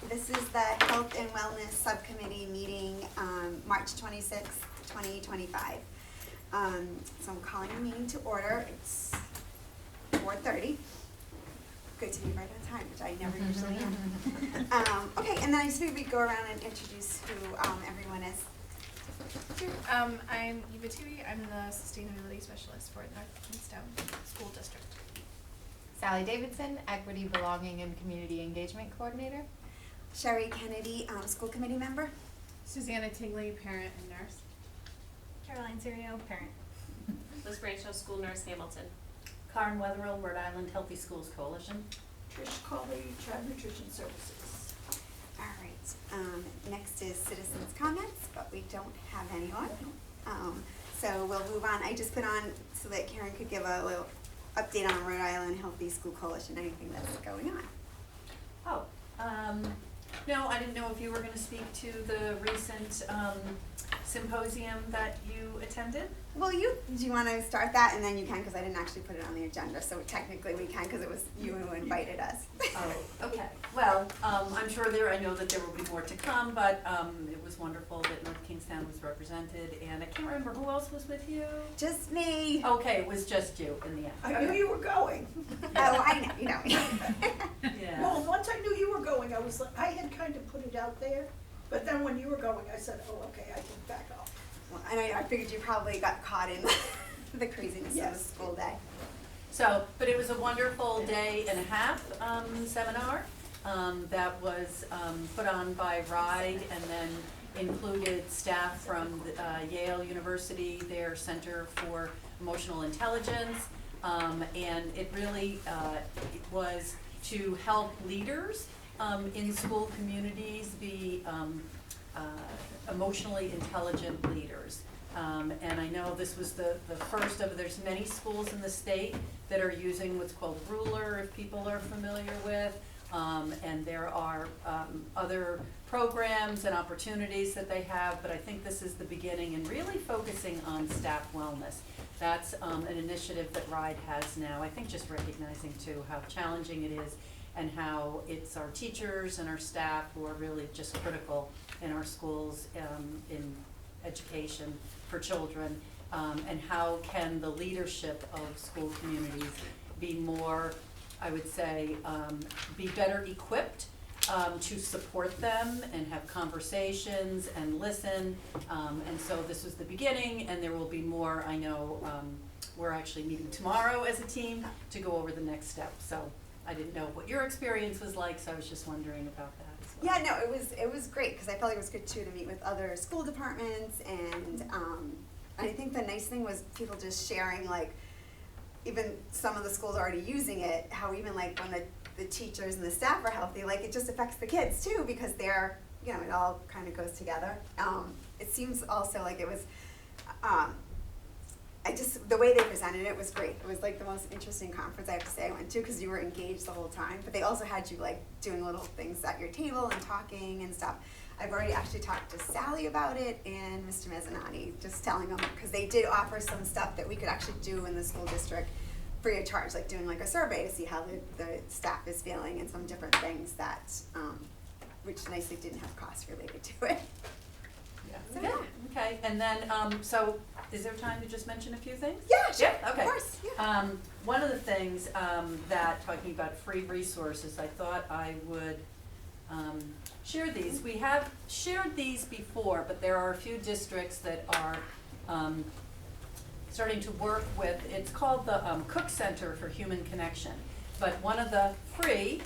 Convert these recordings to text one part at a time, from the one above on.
This is the Health and Wellness Subcommittee meeting, March 26th, 2025. So I'm calling the meeting to order. It's 4:30. Good to be right on time, which I never usually am. Okay, and then I just figured we'd go around and introduce who everyone is. Sure. I'm Eva Tui. I'm the Sustainability Specialist for North Kingstown School District. Sally Davidson, Equity, Belonging, and Community Engagement Coordinator. Sherry Kennedy, School Committee member. Susanna Tingley, parent and nurse. Caroline Serio, parent. Liz Brancho, school nurse, Hamilton. Karen Wetherill, Rhode Island Healthy Schools Coalition. Trish Coley, Child Nutrition Services. All right. Next is citizens' comments, but we don't have anyone. So we'll move on. I just put on so that Karen could give a little update on Rhode Island Healthy School Coalition, anything that's going on. Oh, no, I didn't know if you were going to speak to the recent symposium that you attended. Well, do you want to start that, and then you can, because I didn't actually put it on the agenda, so technically we can, because it was you who invited us. Oh, okay. Well, I'm sure I know that there will be more to come, but it was wonderful that North Kingstown was represented, and I can't remember who else was with you. Just me. Okay, it was just you in the end. I knew you were going. Oh, I know, you know. Yeah. Well, once I knew you were going, I had kind of put it out there, but then when you were going, I said, oh, okay, I can back off. Well, and I figured you probably got caught in the craziness of the school day. So, but it was a wonderful day and a half seminar that was put on by RIDE and then included staff from Yale University, their Center for Emotional Intelligence, and it really it was to help leaders in school communities be emotionally intelligent leaders. And I know this was the first of, there's many schools in the state that are using what's called Ruler, if people are familiar with, and there are other programs and opportunities that they have, but I think this is the beginning and really focusing on staff wellness. That's an initiative that RIDE has now, I think just recognizing too how challenging it is and how it's our teachers and our staff who are really just critical in our schools in education for children, and how can the leadership of school communities be more, I would say, be better equipped to support them and have conversations and listen, and so this was the beginning, and there will be more. I know we're actually meeting tomorrow as a team to go over the next step, so I didn't know what your experience was like, so I was just wondering about that as well. Yeah, no, it was great, because I felt like it was good too to meet with other school departments, and I think the nice thing was people just sharing, like, even some of the schools already using it, how even like when the teachers and the staff are healthy, like it just affects the kids too, because they're, you know, it all kind of goes together. It seems also like it was, the way they presented it was great. It was like the most interesting conference I have to say I went to, because you were engaged the whole time, but they also had you like doing little things at your table and talking and stuff. I've already actually talked to Sally about it and Mr. Mezzanotte, just telling them, because they did offer some stuff that we could actually do in the school district free of charge, like doing like a survey to see how the staff is feeling and some different things that, which nicely didn't have costs related to it. Yeah. So, Yeah. Okay, and then, so is there time to just mention a few things? Yeah, sure, Yeah, okay. of course, yeah. One of the things that, talking about free resources, I thought I would share these. We have shared these before, but there are a few districts that are starting to work with, it's called the Cook Center for Human Connection. But one of the free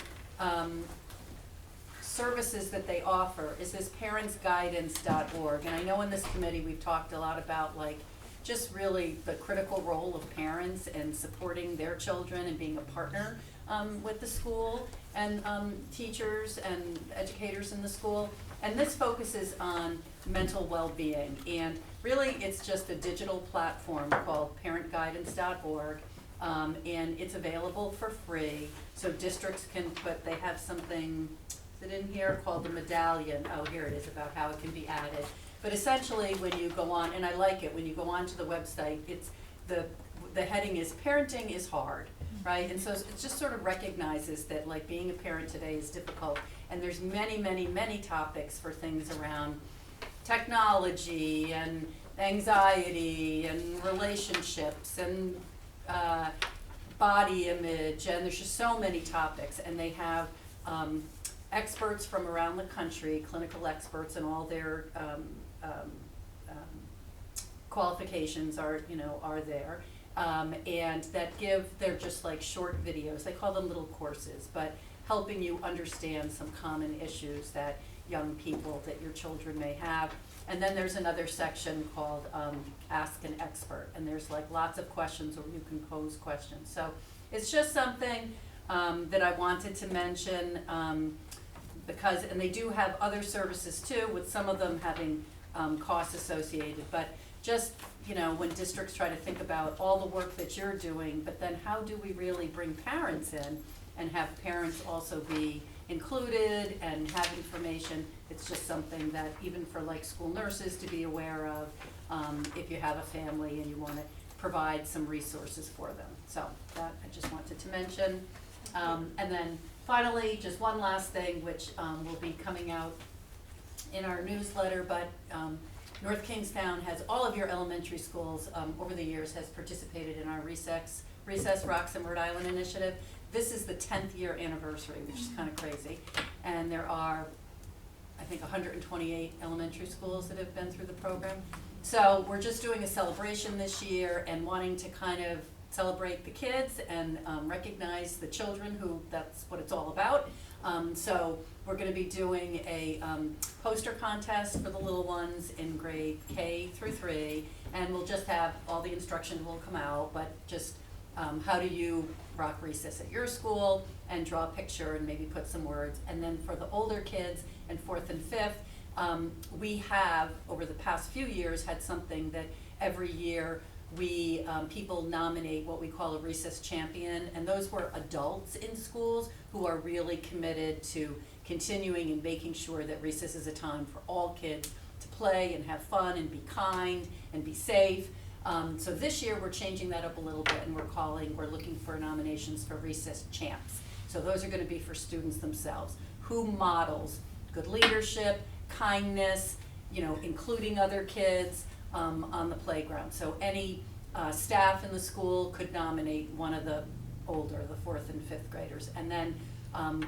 services that they offer is this parentsguidance.org. And I know in this committee we've talked a lot about like just really the critical role of parents and supporting their children and being a partner with the school and teachers and educators in the school. And this focuses on mental well-being, and really it's just a digital platform called parentguidance.org, and it's available for free, so districts can put, they have something, is it in here, called the medallion, oh here it is, about how it can be added. But essentially when you go on, and I like it, when you go onto the website, it's the heading is parenting is hard, right? And so it just sort of recognizes that like being a parent today is difficult, and there's many, many, many topics for things around technology and anxiety and relationships and body image, and there's just so many topics, and they have experts from around the country, clinical experts, and all their qualifications are there, and they're just like short videos. They call them little courses, but helping you understand some common issues that young people, that your children may have. And then there's another section called Ask an Expert, and there's like lots of questions where you can pose questions. So it's just something that I wanted to mention because, and they do have other services too, with some of them having costs associated, but just, when districts try to think about all the work that you're doing, but then how do we really bring parents in and have parents also be included and have information? It's just something that even for like school nurses to be aware of, if you have a family and you want to provide some resources for them. So that I just wanted to mention. And then finally, just one last thing, which will be coming out in our newsletter, but North Kingstown has, all of your elementary schools over the years has participated in our Recess Rocks and Rhode Island initiative. This is the 10th year anniversary, which is kind of crazy. And there are, I think, 128 elementary schools that have been through the program. So we're just doing a celebration this year and wanting to kind of celebrate the kids and recognize the children who, that's what it's all about. So we're gonna be doing a poster contest for the little ones in grade K through 3, and we'll just have, all the instruction will come out, but just how do you rock recess at your school, and draw a picture and maybe put some words. And then for the older kids in 4th and 5th, we have, over the past few years, had something that every year we, people nominate what we call a recess champion, and those were adults in schools who are really committed to continuing and making sure that recess is a time for all kids to play and have fun and be kind and be safe. So this year we're changing that up a little bit, and we're looking for nominations for recess champs. So those are gonna be for students themselves. Who models good leadership, kindness, including other kids on the playground. So any staff in the school could nominate one of the older, the 4th and 5th graders. And then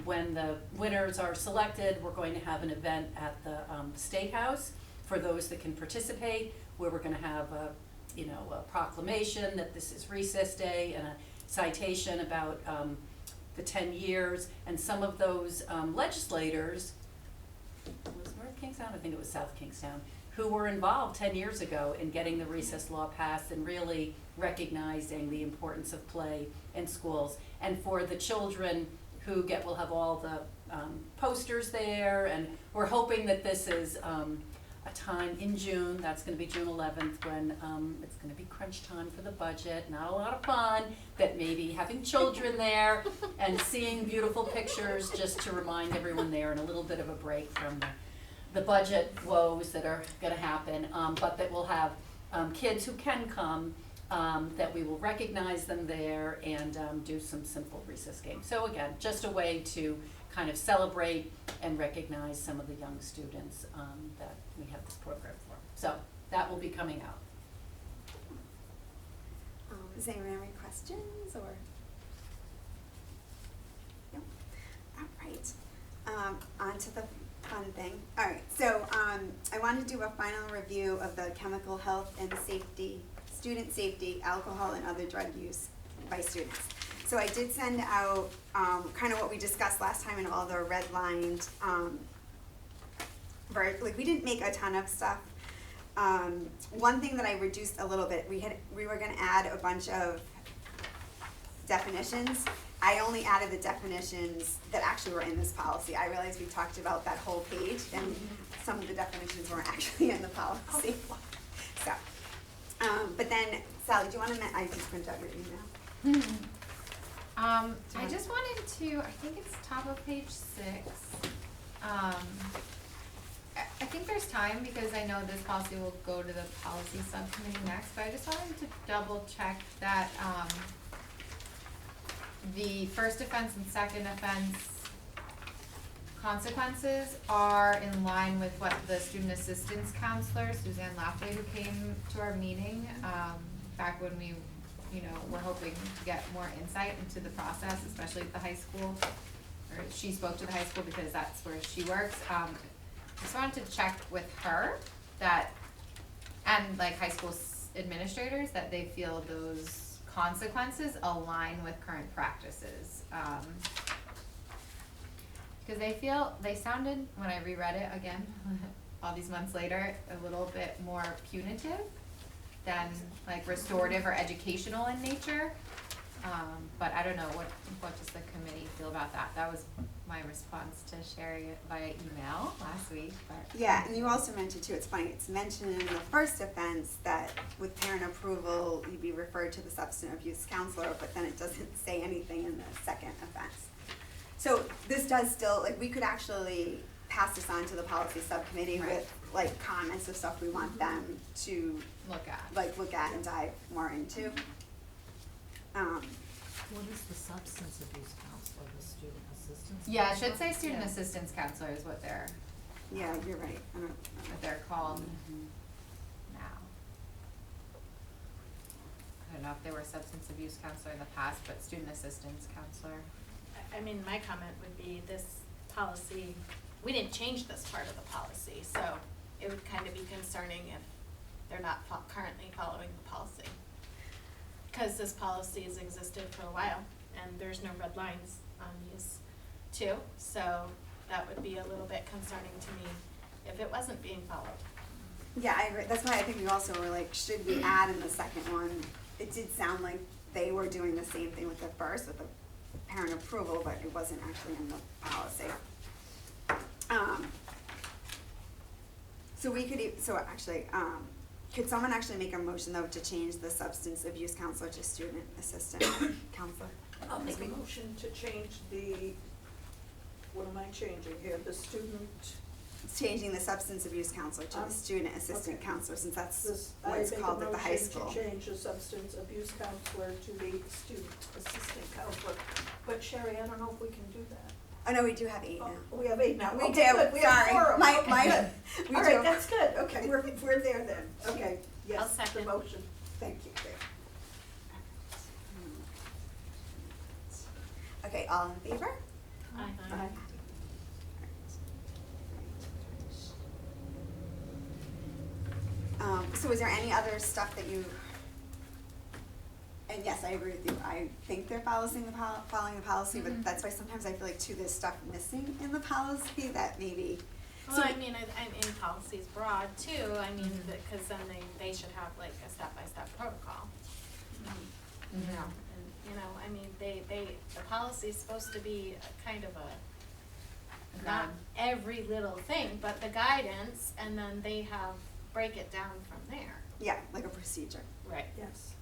when the winners are selected, we're going to have an event at the State House for those that can participate, where we're gonna have a proclamation that this is Recess Day and a citation about the 10 years. And some of those legislators, was North Kingstown? I think it was South Kingstown, who were involved 10 years ago in getting the recess law passed and really recognizing the importance of play in schools. And for the children who we'll have all the posters there, and we're hoping that this is a time in June, that's gonna be June 11th, when it's gonna be crunch time for the budget, not a lot of fun, that maybe having children there and seeing beautiful pictures just to remind everyone there, and a little bit of a break from the budget woes that are gonna happen, but that we'll have kids who can come, that we will recognize them there and do some simple recess games. So again, just a way to kind of celebrate and recognize some of the young students that we have this program for. So that will be coming out. Does anyone have any questions or? No? All right. On to the fun thing. All right, so I want to do a final review of the chemical health and safety, student safety, alcohol and other drug use by students. So I did send out kind of what we discussed last time in all the redlined, we didn't make a ton of stuff. One thing that I reduced a little bit, we were gonna add a bunch of definitions. I only added the definitions that actually were in this policy. I realized we talked about that whole page, and some of the definitions weren't actually in the policy. So, but then, Sally, do you wanna, I just printed out your email. I just wanted to, I think it's top of page 6. I think there's time, because I know this policy will go to the policy subcommittee next, but I just wanted to double check that the first offense and second offense consequences are in line with what the student assistance counselor, Suzanne Lafley, who came to our meeting, back when we, were hoping to get more insight into the process, especially at the high school. Or she spoke to the high school because that's where she works. Just wanted to check with her that, and like high school administrators, that they feel those consequences align with current practices. Because they sounded, when I reread it again, all these months later, a little bit more punitive than like restorative or educational in nature. But I don't know, what does the committee feel about that? That was my response to sharing it via email last week, but. Yeah, and you also mentioned too, it's funny, it's mentioned in the first offense that with parent approval, you'd be referred to the substance abuse counselor, but then it doesn't say anything in the second offense. So this does still, like, we could actually pass this on to the policy subcommittee Right. with like comments of stuff we want them to look at and dive more into. What is the substance abuse counselor, the student assistance? Yeah, it should say counselor? student Yeah. assistance counselor is what they're Yeah, you're right. I don't. what they're called now. I don't know if they were substance abuse counselor in the past, but student assistance counselor. I mean, my comment would be this policy, we didn't change this part of the policy, so it would kind of be concerning if they're not currently following the policy. Cause this policy has existed for a while, and there's no red lines on these two, so that would be a little bit concerning to me if it wasn't being followed. Yeah, I agree. That's why I think we also were like, should we add in the second one? It did sound like they were doing the same thing with the first, with the parent approval, but it wasn't actually in the policy. So we could, could someone actually make a motion though to change the substance abuse counselor to student assistant counselor? I'll make a motion to change what am I changing here, the student, Changing the substance abuse counselor to the student assistant okay. counselor, since that's I what it's make a called at the high motion school. to change the substance abuse counselor to the student assistant counselor. But Sherry, I don't know if we can do that. Oh, no, we do have 8 now. We have 8 now. We Okay, do, good. We have sorry. 4 of them. My- Okay, my- good. we All do. right, that's good. Okay, we're there then. Okay, yes, I'll the second. motion. Thank you. Okay, all in favor? Aye. So is there any other stuff that you, and yes, I agree with you, I think they're following the policy, but that's why sometimes I feel like too, there's stuff missing in the policy that maybe. Well, I mean, policy's broad too, I mean, because then they should have like a step-by-step protocol. You know, and, I mean, the policy's supposed to be a kind of not every little thing, but the guidance, and then they break it down from there. Yeah, like a procedure. Right. Yes.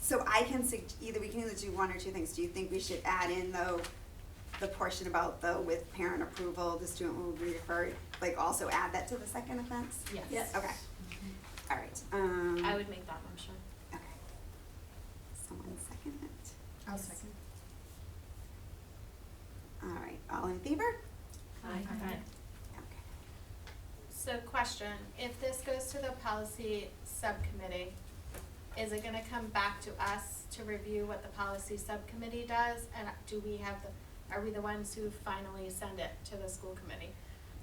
So I can we can either do one or two things. Do you think we should add in though, the portion about with parent approval, the student will be referred, like also add that to the second offense? Yes. Yes. Okay, all right, I would make that motion. okay. Someone second it? I'll second. All right, all in favor? Aye. Okay. So question, if this goes to the policy subcommittee, is it gonna come back to us to review what the policy subcommittee does? And are we the ones who finally send it to the school committee?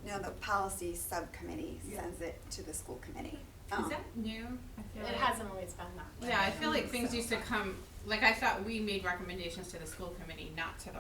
No, the policy subcommittee sends it to the school committee. Is that new? I feel It like. hasn't always been that way. Yeah, I feel like things used to come, like I thought we made recommendations to the school committee, not to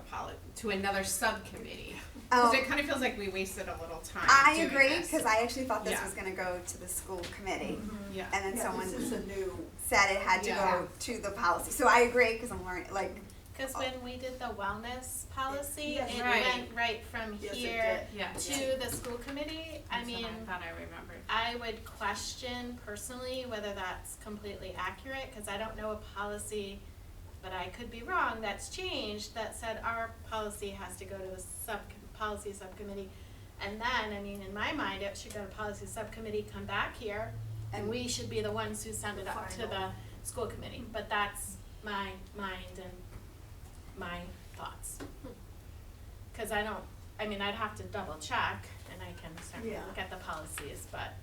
to another subcommittee. Oh. Cause it kind of feels like we wasted a little time I doing agree, this. because I actually thought this Yeah. was gonna go to the school committee. Yeah. And then Yeah, someone this is a new, said it had to Yeah. go to the policy. So I agree, because I'm learning, like, Cause when we did the wellness policy, Yes. it Right. went right from Yes, it here Yeah. to the school committee. I That's what mean, I thought I remembered. I would question personally whether that's completely accurate, cause I don't know a policy, but I could be wrong, that's changed, that said our policy has to go to the policy subcommittee. And then, I mean, in my mind, it should go to policy subcommittee, come back here, and we should be the ones who send it up to the Final. school committee. But that's my mind and my thoughts. cause I mean, I'd have to double check, and I can certainly Yeah. look at the policies, but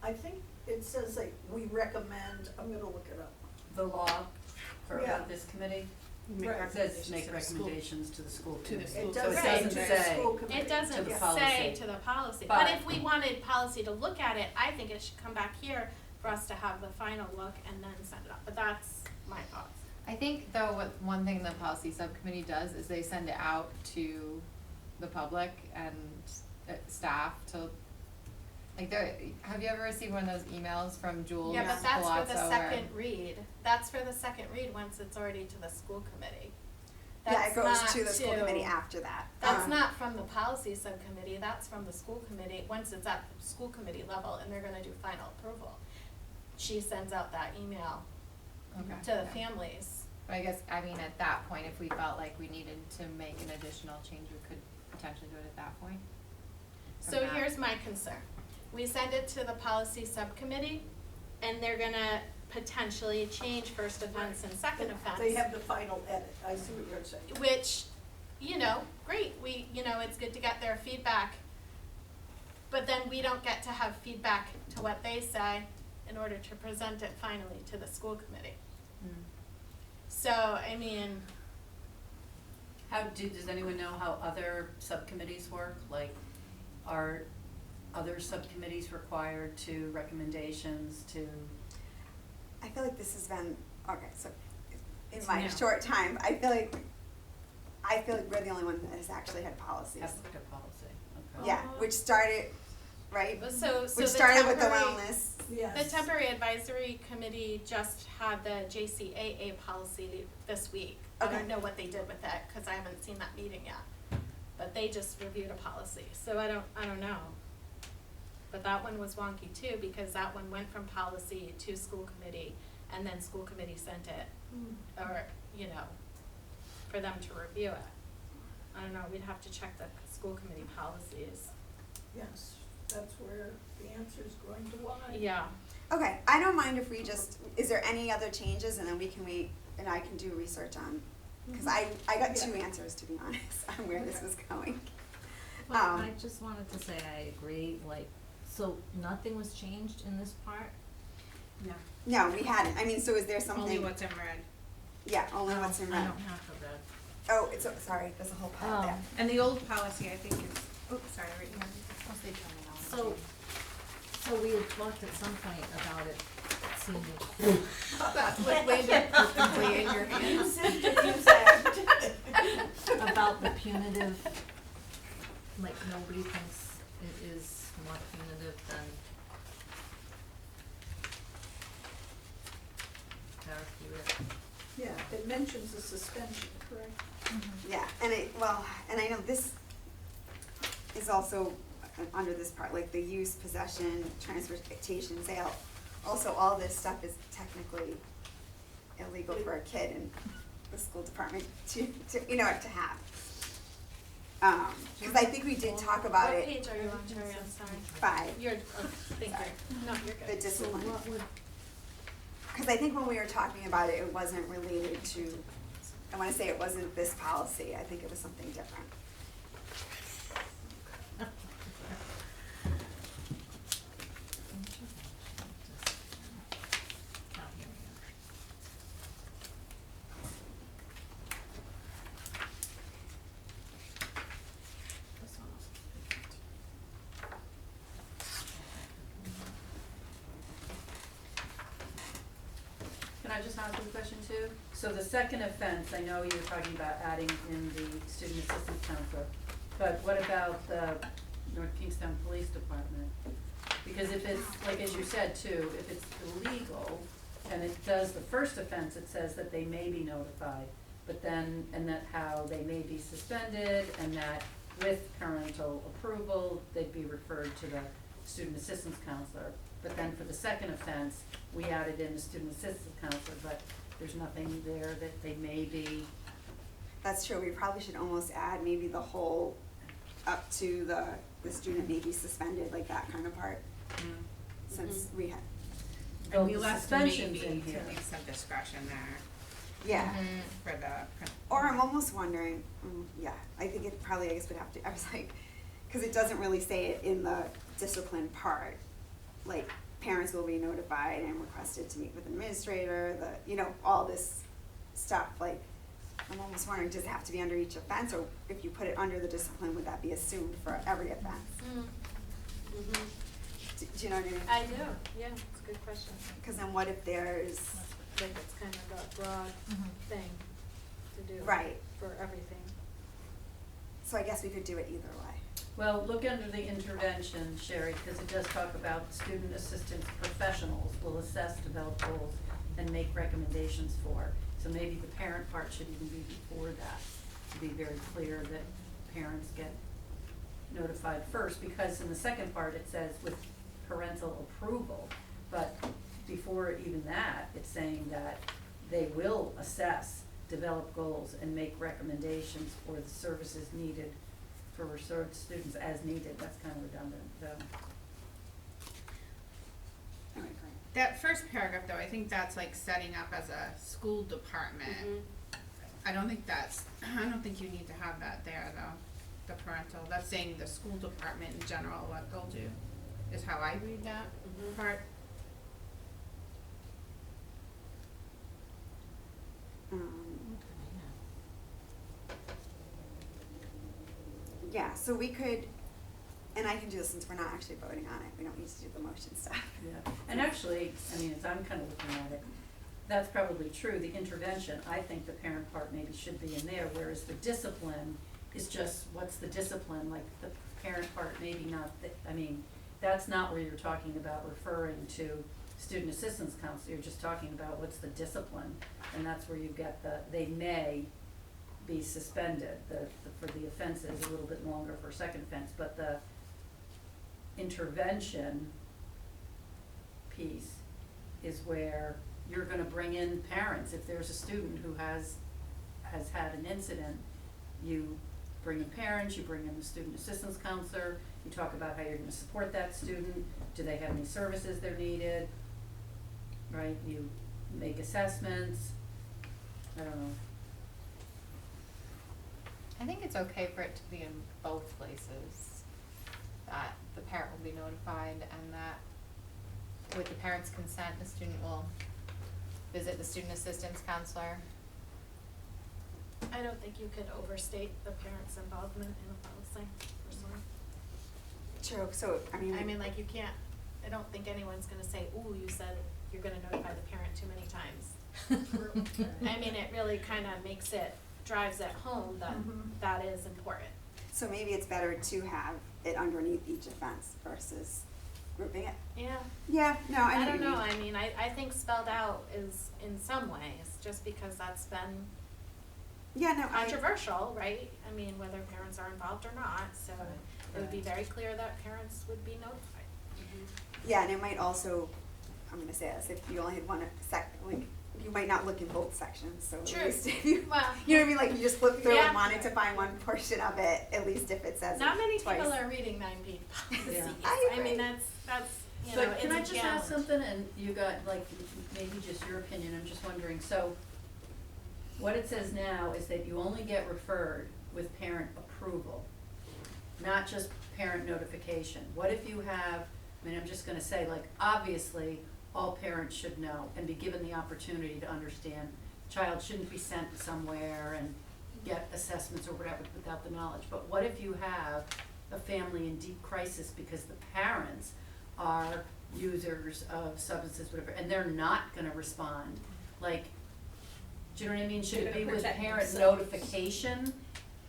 I think it says like, we recommend, I'm gonna look it up. The law for Yeah. this committee, Right. it says make recommendations to the school committee. It So does it say doesn't to the say, school committee. it doesn't To the say policy. to the policy, But- but if we wanted policy to look at it, I think it should come back here for us to have the final look and then send it up, but that's my thoughts. I think though, one thing the policy subcommittee does is they send it out to the public and staff to, like, have you ever received one of those emails from Jules Yeah, but that's for the Palazzo second read, that's for the second read once it's already to the school committee. Yeah, it goes That's to the not school committee after that. That's not from the policy subcommittee, that's from the school committee, once it's at the school committee level and they're gonna do final approval. She sends out that email Okay. to the families. But I guess, I mean, at that point, if we felt like we needed to make an additional change, we could potentially do it at that point. So Or not. here's my concern. We send it to the policy subcommittee and they're gonna potentially change first offense and second offense. They have the final edit, I see what you're saying. Which, great, it's good to get their feedback. But then we don't get to have feedback to what they say in order to present it finally to the school committee. Hmm. So, I mean, does anyone know how other subcommittees work? Like, are other subcommittees required to recommendations to? I feel like this has been, okay, so in my new. short time, I feel like we're the only one that has actually had policies. Have looked at policy, okay. Yeah, which started, right? so Which the started with the temporary- wellness. Yes. The temporary advisory committee just had the JCAA policy this week. I Okay. don't know what they did with it, cause I haven't seen that meeting yet. But they just reviewed a policy, so I don't know. But that one was wonky too, because that one went from policy to school committee, and then school committee sent it, or, for them to review it. I don't know, we'd have to check the school committee policies. Yes, that's where the answer is going to lie. Yeah. Okay, I don't mind if we just, is there any other changes and then we can wait and I can do research on, cause I got two answers, to be honest, on where this was going. Well, I just wanted to say I agree, like, so nothing was changed in this part? No, we hadn't, I mean, so is there something? Only what's in red. Yeah, only what's in I red. don't have the red. Oh, it's, sorry, there's a whole pile there. And the old policy, I think, is, sorry, right, you have Mostly terminology. So we had talked at some point about it seeming, That's what way in your You hands. said, you said. about the punitive, like nobody thinks it is more punitive than therapeutic. Yeah, it mentions a suspension, correct? Yeah, and I know this is also under this part, like the use, possession, transportation, sale. Also, all this stuff is technically illegal for a kid in the school department to have. Cause I think we did talk about What it, page are you on, Terry? I'm sorry. 5, You're, thank Sorry. you. No, you're the good. So discipline. what would, Cause I think when we were talking about it, it wasn't related to, I wanna say it wasn't this policy, I think it was something different. oh, here we go. This one was different. Can I just ask you a question too? So the second offense, I know you were talking about adding in the student assistance counselor, but what about the North Kingstown Police Department? Because if it's, like as you said too, if it's illegal and it does the first offense, it says that they may be notified, but then, and that how they may be suspended and that with parental approval, they'd be referred to the student assistance counselor. But then for the second offense, we added in the student assistance counselor, but there's nothing there that they may be. That's true, we probably should almost add maybe the whole up to the student may be suspended, like that kind of part, since we had, And Oh, we the left the suspension's maybe in to here. leave some discretion there. Yeah. for the principal. Or I'm almost wondering, yeah, I think it probably, I guess would have to, I was like, cause it doesn't really say it in the discipline part. Like, parents will be notified and requested to meet with an administrator, all this stuff, like, I'm almost wondering, does it have to be under each offense, or if you put it under the discipline, would that be assumed for every offense? Do you know what I mean? I do, yeah, it's a good question. Cause then what if there's, Like it's kind of a broad thing to do. Right. For everything. so I guess we could do it either way. Well, look under the intervention, Sherry, because it does talk about student assistance professionals will assess, develop goals, and make recommendations for. So maybe the parent part should even be before that, to be very clear that parents get notified first, because in the second part it says with parental approval, but before even that, it's saying that they will assess, develop goals, and make recommendations for the services needed for research students as needed. That's kind of redundant, though. Alright, great. That first paragraph though, I think that's like setting up as a school department. I don't think you need to have that there though, the parental, that's saying the school department in general, what they'll do, is how I read that part. Yeah, so we could, and I can do this since we're not actually voting on it, we don't need to do the motion stuff. Yeah, and actually, I mean, as I'm kind of looking at it, that's probably true. The intervention, I think the parent part maybe should be in there, whereas the discipline is just, what's the discipline? Like, the parent part maybe not, I mean, that's not where you're talking about referring to student assistance counselor, you're just talking about what's the discipline, and that's where you get they may be suspended, for the offenses, a little bit longer for second offense, but the intervention piece is where you're gonna bring in parents. If there's a student who has had an incident, you bring in parents, you bring in the student assistance counselor, you talk about how you're gonna support that student, do they have any services they're needed, right? You make assessments, I don't know. I think it's okay for it to be in both places, that the parent will be notified and that with the parent's consent, the student will visit the student assistance counselor. I don't think you could overstate the parents' involvement in a policy, personally. True, so, I mean, like, you can't, I don't think anyone's gonna say, ooh, you said you're gonna notify the parent too many times. I mean, it really kinda drives it home that that is important. so maybe it's better to have it underneath each offense versus grouping it. Yeah. Yeah, no, I know I what don't you know, mean. I mean, I think spelled out is in some ways, just because that's been Yeah, no, controversial, right? I mean, whether parents are involved or not, so it would be very clear that parents would be notified. Yeah, and it might also, I'm gonna say this, if you only had one you might not look in both sections, so True. at least if you, Well, you know what I mean, like you just flip through Yeah. and wanted to find one portion of it, at least if it says not it many twice. people are reading 9B policies. Yeah. I I mean, agree. that's, you know, But it's can a I just ask challenge. something, and you got, like, maybe just your opinion, I'm just wondering, so what it says now is that you only get referred with parent approval, not just parent notification. What if you have, I mean, I'm just gonna say, like, obviously, all parents should know and be given the opportunity to understand, child shouldn't be sent somewhere and get assessments or whatever without the knowledge. But what if you have a family in deep crisis because the parents are users of substances, whatever, and they're not gonna respond? Like, do you know what I mean? Should it be with parent notification,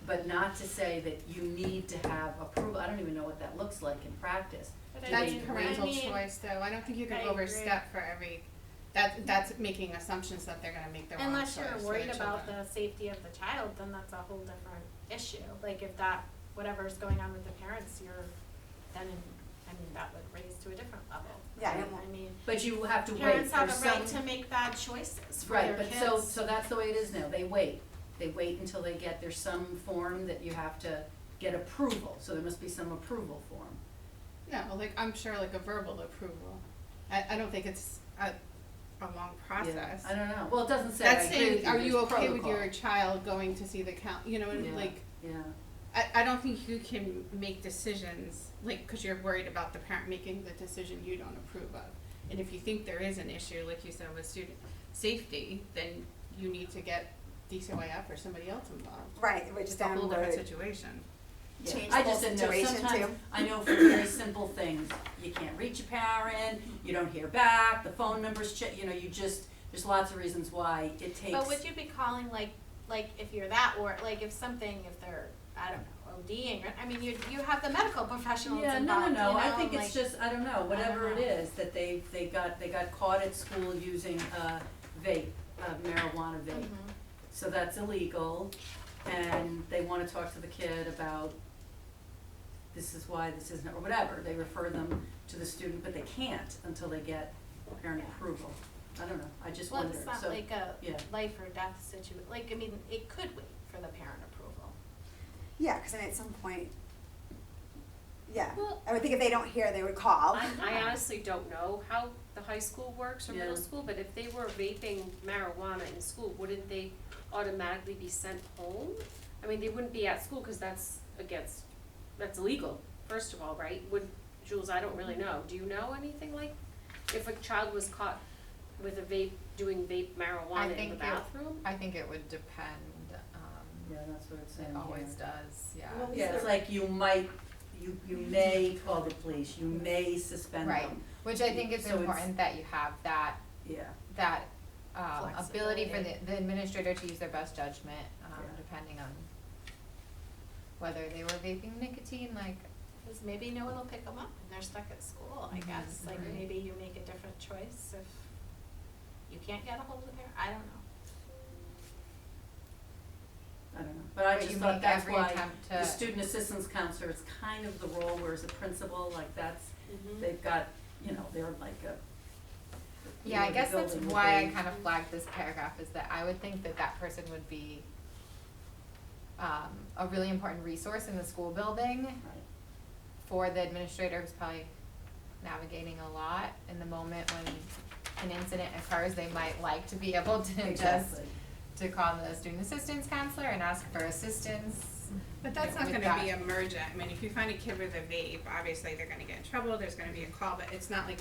but not to say that you need to have approval? I don't even know what that looks like in practice. But I That's mean, parental I mean, choice though, I don't think you can I agree. overstep for every, that's making assumptions that they're gonna make the wrong choice unless you're for worried their about children. the safety of the child, then that's a whole different issue. Like if that, whatever's going on with the parents, I mean, that would raise to a different level. Yeah, right? it won't. I mean, But you have to wait parents for have a some. right to make bad choices for Right, their but kids. so that's the way it is now, they wait until they get, there's some form that you have to get approval, so there must be some approval form. No, like, I'm sure like a verbal approval. I don't think it's, a long process. I don't know, well, it doesn't say, That's I agree with saying, you, are you there's okay with protocol. your child going to see the you know, Yeah, like, yeah, I don't think you can make decisions, like, cause you're worried about the parent making the decision you don't approve of. And if you think there is an issue, like you said, with student safety, then you need to get DCYF or somebody else involved. Right, which It's a whole then different would situation. yeah. change I the just whole didn't know, situation sometimes, too. I know for very simple things, you can't reach a parent, you don't hear back, the phone number's you know, you just, there's lots of reasons why it takes. But would you be calling like if you're that, or like if they're, I don't know, ODing, or, I mean, you have the medical professionals Yeah, involved, no, you know, I think like- it's just, I don't know, whatever it know. is, that they got caught at school using a vape, a marijuana vape. Mhm. So that's illegal, and they wanna talk to the kid about this is why this isn't, or whatever, they refer them to the student, but they can't until they get parent approval. I don't know, I just Well, wonder, it's not so, like a yeah. life or death like, I mean, it could wait for the parent approval. Yeah, because I mean, at some point, yeah, Well- I would think if they don't hear, they would call. I honestly don't know how the high school works or Yeah. middle school, but if they were vaping marijuana in school, wouldn't they automatically be sent home? I mean, they wouldn't be at school, cause that's illegal, first of all, right? Jules, I don't really know, do you know anything like, if a child was caught with a vape, doing vape marijuana in the bathroom? I think it would depend, Yeah, that's what it's saying it here. always does, yeah. Well, Yeah, it's like you might, you may call the police, you may suspend them. Right, which I think it's So it's- important that you have that, Yeah, ability for Flexibility. the administrator to use their best judgment, Yeah. depending on whether they were vaping nicotine, like, Cause maybe no one will pick them up and they're stuck at school, I guess, like Right. maybe you make a different choice if you can't get a hold of the parent, I don't know. I don't know, but I But just you thought make that's every why attempt the to- student assistance counselor, it's kind of the role, whereas a principal, like that's, Mhm. they've got, you know, they're like a. you yeah, know, I the guess that's building would why I be- kind of flagged this paragraph, is that I would think that that person would be a really important resource in the school building Right. for the administrator who's probably navigating a lot in the moment when an incident occurs, they might like to be able to just Exactly. to call the student assistance counselor and ask for assistance. But that's not with gonna be that. emergent, I mean, if you find a kid with a vape, obviously they're gonna get in trouble, there's gonna be a call, but it's not like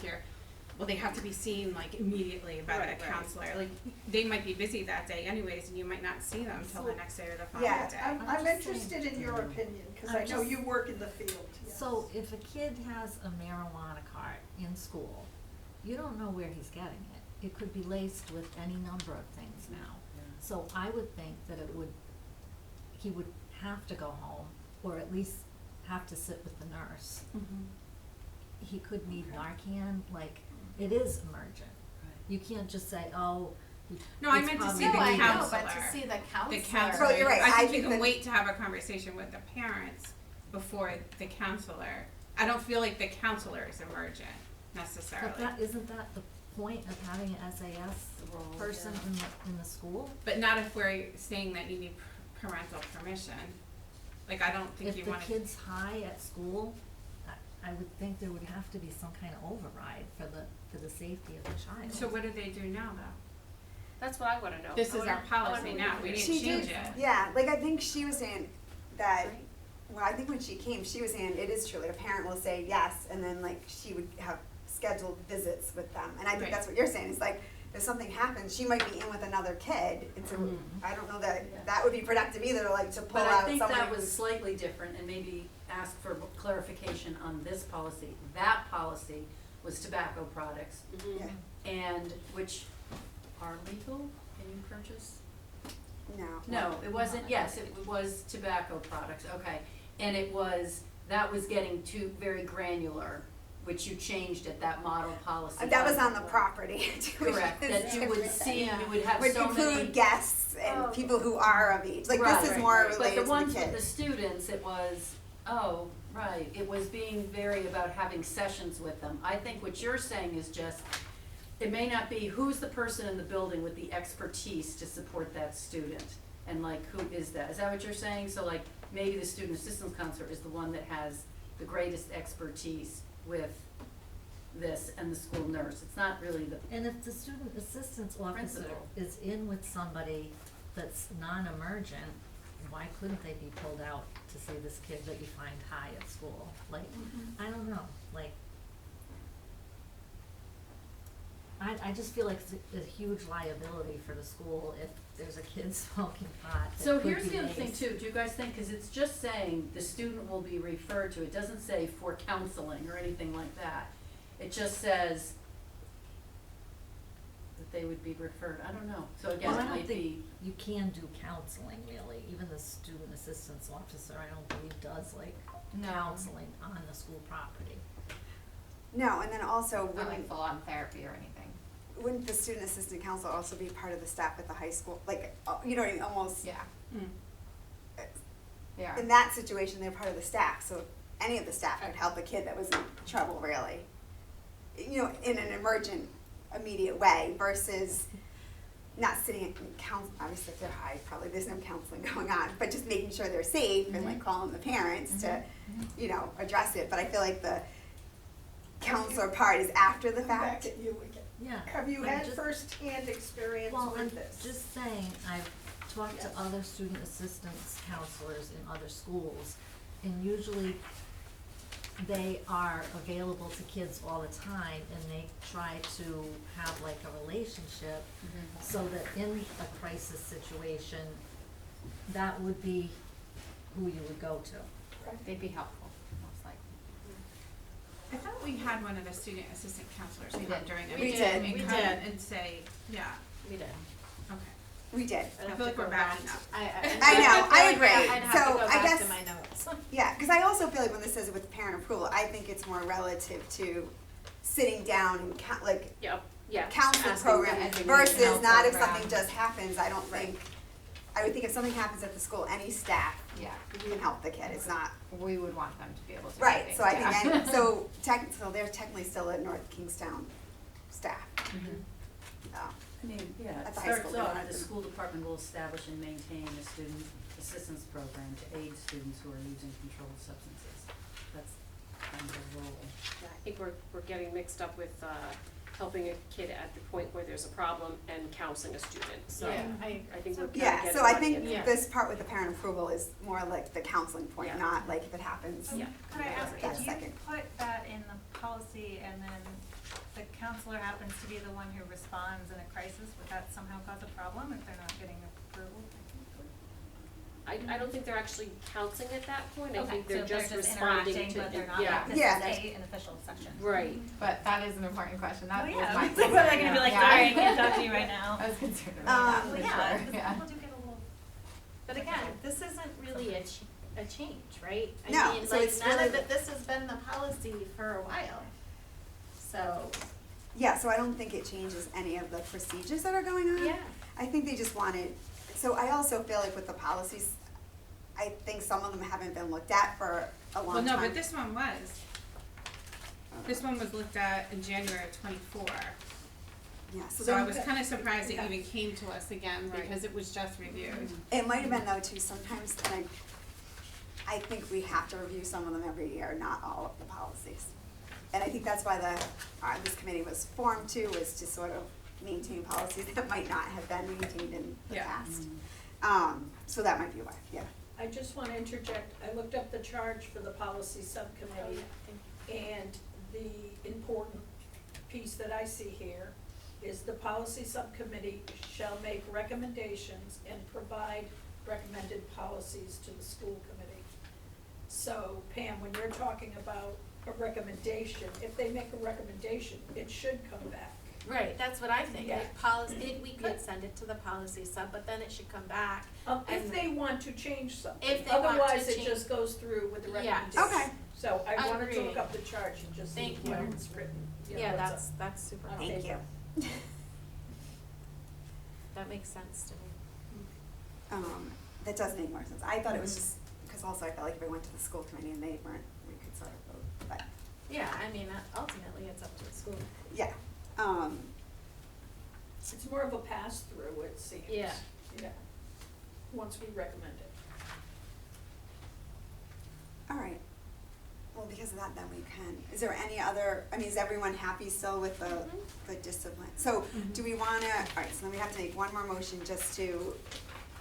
they have to be seen like immediately by Right, the right. counselor, like, they might be busy that day anyways, and you might not see them till the So- next day or the following Yeah, day. I'm I'm just interested in your opinion, cause I I'm know just- you work in the field, yes. So if a kid has a marijuana card in school, you don't know where he's getting it. It could be laced with any number of things now. Yeah. So I would think that he would have to go home, or at least have to sit with the nurse. He could need Narcan, like, it is emergent. Right. You can't just say, oh, No, I it's meant to probably see the No, I know, counselor. but to see the counselor. The counselor. So you're right, I I think you think can that- wait to have a conversation with the parents before the counselor. I don't feel like the counselor is emergent necessarily. But isn't that the point of having an SAS The role, person yeah. in the school? But not if we're saying that you need parental permission. Like, I don't think you If the wanna. kid's high at school, I would think there would have to be some kind of override for the safety of the child. So what do they do now though? That's what I wanna know. This I is wanna- our I wanna policy know now, what we it is. didn't She change did, it. yeah, like I think she was saying that, Right. well, I think when she came, she was saying it is true, like a parent will say yes, and then like she would have scheduled visits with them, and I think Right. that's what you're saying, it's like, if something happens, she might be in with another kid, and so I don't know that Yeah. that would be productive either, like to pull But I out think someone that who's. was slightly different, and maybe ask for clarification on this policy. That policy was tobacco products, Mhm. Yeah. and which are legal, can you purchase? No. No, it wasn't, yes, it was tobacco products, okay. And that was getting too very granular, which you changed at that model policy. That was on the property too. Correct, that you would see, you would have Would so many. include guests and people who are of age, like Right, this is right, more right. related to the But the ones with the kids. students, it was, oh, right, it was being very about having sessions with them. I think what you're saying is just, it may not be who's the person in the building with the expertise to support that student, and like, who is that? Is that what you're saying? So like, maybe the student assistance counselor is the one that has the greatest expertise with this and the school nurse. It's not really the And if the student assistance officer Principal. is in with somebody that's non-emergent, why couldn't they be pulled out to see this kid that you find high at school? Like, I don't know, like, I just feel like it's a huge liability for the school if there's a kid smoking pot that So could here's be the other thing laced. too, do you guys think, cause it's just saying the student will be referred to, it doesn't say for counseling or anything like that. It just says that they would be referred, I don't know, so again, Well, I it don't might think be, you can do counseling really, even the student assistance officer, I don't believe does like No. counseling on the school property. No, and then also, Not like wouldn't, full-on therapy or anything. wouldn't the student assistant counselor also be part of the staff at the high school? Like, you know what I mean, almost, Yeah. Mm. They are. in that situation, they're part of the staff, so any of the staff could help a kid that was in trouble, really. You know, in an emergent, immediate way versus not sitting in obviously if they're high, probably there's no counseling going on, but just making sure they're safe and like calling the parents to, you know, address it, but I feel like the counselor part is after the I'm back fact. at you again. Yeah. Have you I'm had just- first-hand experience Well, I'm with this? just saying, I've talked to Yes. other student assistance counselors in other schools, and usually they are available to kids all the time, and they try to have like a relationship, so that in a crisis situation, that would be who you would go to. They'd be helpful, most likely. I thought we had one of the student assistant counselors We come did. during a We meeting did. and We come did. and say, yeah, We did. okay. We did. I'd I have feel to like we're go backing back up. to- I know, I feel like agree. I'd have to So, go I back guess- to my notes. Yeah, because I also feel like when this says with parent approval, I think it's more relative to sitting down and like Yep, yeah. counseling asking program them. versus Educational not if program. something just happens, I don't think, I would think if something happens at the school, any staff Yeah, can help the kid, it's not, we would want them to be able to. do right, things, so I yeah. think, so they're technically still a North Kingstown staff. I mean, yeah, it At the high school, starts they don't off, have the to- school department will establish and maintain a student assistance program to aid students who are using controlled substances. That's kind of the role. Yeah, I think we're getting mixed up with, helping a kid at the point where there's a problem and counseling a student, so Yeah, I think we're kinda Yeah, getting so I lucky think in there. this part with the parent approval is more like the counseling point, Yeah. not like if it happens. Yeah. Could I ask, That's if you second. put that in the policy and then the counselor happens to be the one who responds in a crisis, would that somehow cause a problem if they're not getting approval? I don't think they're actually counseling at that point, I Okay, think they're so just responding to, interacting, but they're not yeah. like, this Yeah. is an official section. Right, But that is an important question, that Oh, was yeah. my It's like, what am I gonna be like, Yeah. sorry, I can't talk to you right now. I was concerned about that, Well, for yeah, sure, because yeah. people do get a little. But again, this isn't really a change, right? No, I mean, so like, it's none really of it, this has been the policy for a while. So, Yeah, so I don't think it changes any of the procedures that are going on. yeah. I think they just wanted, so I also feel like with the policies, I think some of them haven't been looked at for a long Well, time. no, but this one was. This one was looked at in January of '24. Yeah, so So I then, was kinda surprised it Yeah. even came to us again because it was just reviewed. it might have been though too, sometimes, and I think we have to review some of them every year, not all of the policies. And I think that's why this committee was formed too, was to sort of maintain policies that might not have been maintained in the Yeah. past. So that might be why, yeah. I just wanna interject, I looked up the charge for the policy subcommittee, and the important piece that I see here is the policy subcommittee shall make recommendations and provide recommended policies to the school committee. So Pam, when you're talking about a recommendation, if they make a recommendation, it should come back. Right, that's what I think, Yeah. like policy, we Yeah. could send it to the policy sub, but then it should come back. If And- they want to change something, If they want to otherwise it change- just goes through with the Yes. recommendation. Okay. So I wanted to look Agreed. up the charge and just see Thank what you. it's written, you know, Yeah, what's up. that's super on Thank paper. you. That makes sense to me. That does make more sense. I thought it was just, because also I felt like if I went to the school committee and they weren't, we could sort of vote, but, Yeah, I mean, ultimately, it's up to the school. yeah. It's more of a pass-through, it seems. Yeah. Yeah, once we recommend it. All right. Well, because of that, then we can, is there any other, I mean, is everyone happy still with the discipline? So, do we wanna, alright, so then we have to make one more motion just to,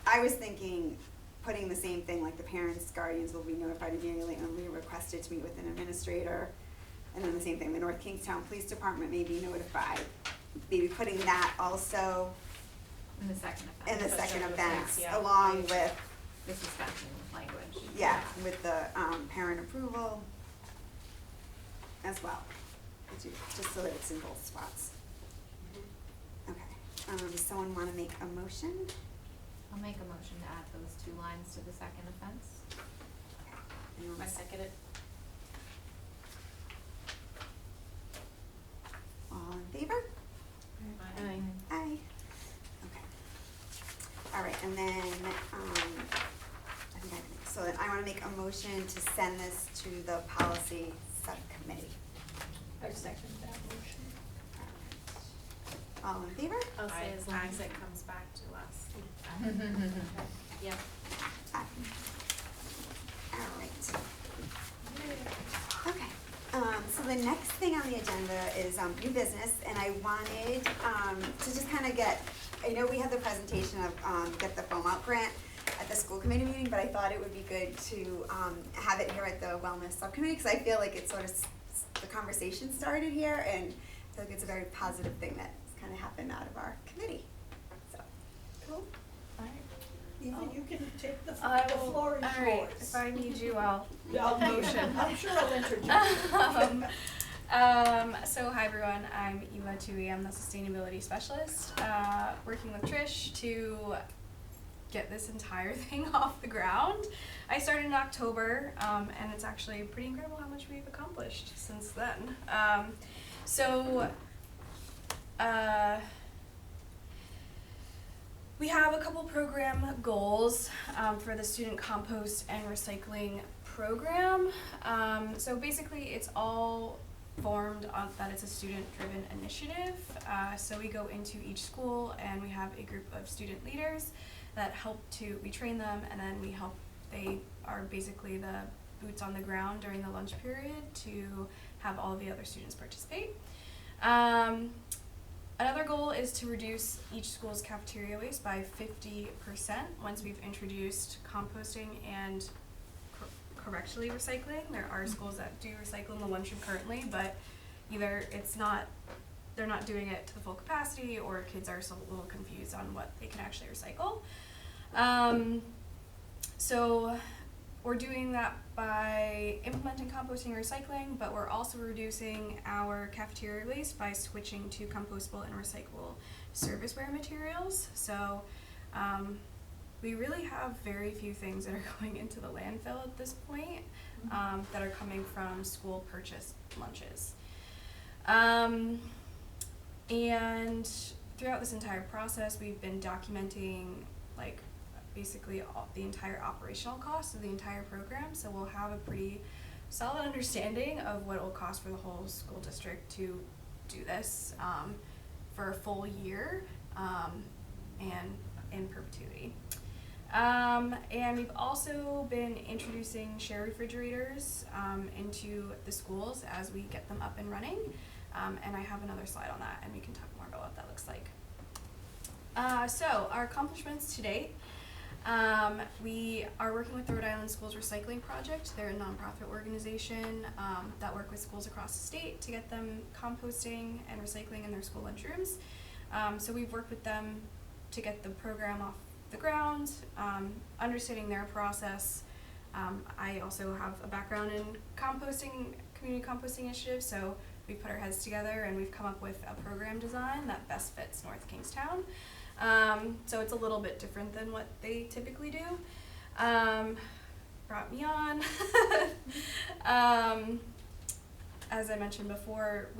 I was thinking, putting the same thing, like the parents, guardians will be notified immediately and we requested to meet with an administrator. And then the same thing, the North Kingstown Police Department may be notified, maybe putting that also In the second in offense. the second Social offense, offense, yeah. along with, The suspension language. yeah, with the, parent approval as well. Just so that it's in both spots. Okay, does someone wanna make a motion? I'll make a motion to add those 2 lines to the second offense. Anyone I second it. All in favor? Aye. Aye. Okay. All right, and then, I think so then I wanna make a motion to send this to the policy subcommittee. I second that motion. All in favor? I'll say Aye. as long as it comes back to us. Yep. Aye. All right. Okay, so the next thing on the agenda is, new business, and I wanted, to just kinda get, I know we had the presentation of, get the foam out grant at the school committee meeting, but I thought it would be good to, have it here at the wellness subcommittee, cause I feel like it's sort of, the conversation started here, and I feel like it's a very positive thing that's kinda happened out of our committee, so. Cool. Alright. Eva, you can take the I the will, floor is yours. alright, if I need you, I'll I'll motion. I'm sure I'll interject. So hi everyone, I'm Eva Tui, I'm the sustainability specialist, working with Trish to get this entire thing off the ground. I started in October, and it's actually pretty incredible how much we've accomplished since then. We have a couple program goals for the student compost and recycling program. So basically it's all formed on that it's a student-driven initiative. So we go into each school and we have a group of student leaders that we train them, and then they are basically the boots on the ground during the lunch period to have all the other students participate. Another goal is to reduce each school's cafeteria waste by 50% once we've introduced composting and correctly recycling. There are schools that do recycle in the lunchroom currently, but either they're not doing it to the full capacity, or kids are still a little confused on what they can actually recycle. So we're doing that by implementing composting and recycling, but we're also reducing our cafeteria waste by switching to compostable and recyclable serviceware materials. So we really have very few things that are going into the landfill at this point, that are coming from school purchased lunches. And throughout this entire process, we've been documenting basically the entire operational cost of the entire program, so we'll have a pretty solid understanding of what it will cost for the whole school district to do this for a full year and in perpetuity. And we've also been introducing share refrigerators into the schools as we get them up and running, and I have another slide on that, and we can talk more about what that looks like. So our accomplishments to date. We are working with the Rhode Island Schools Recycling Project. They're a nonprofit organization that work with schools across the state to get them composting and recycling in their school lunchrooms. So we've worked with them to get the program off the ground, understanding their process. I also have a background in composting, community composting initiatives, so we put our heads together and we've come up with a program design that best fits North Kingstown. So it's a little bit different than what they typically do. Brought me on. As I mentioned before,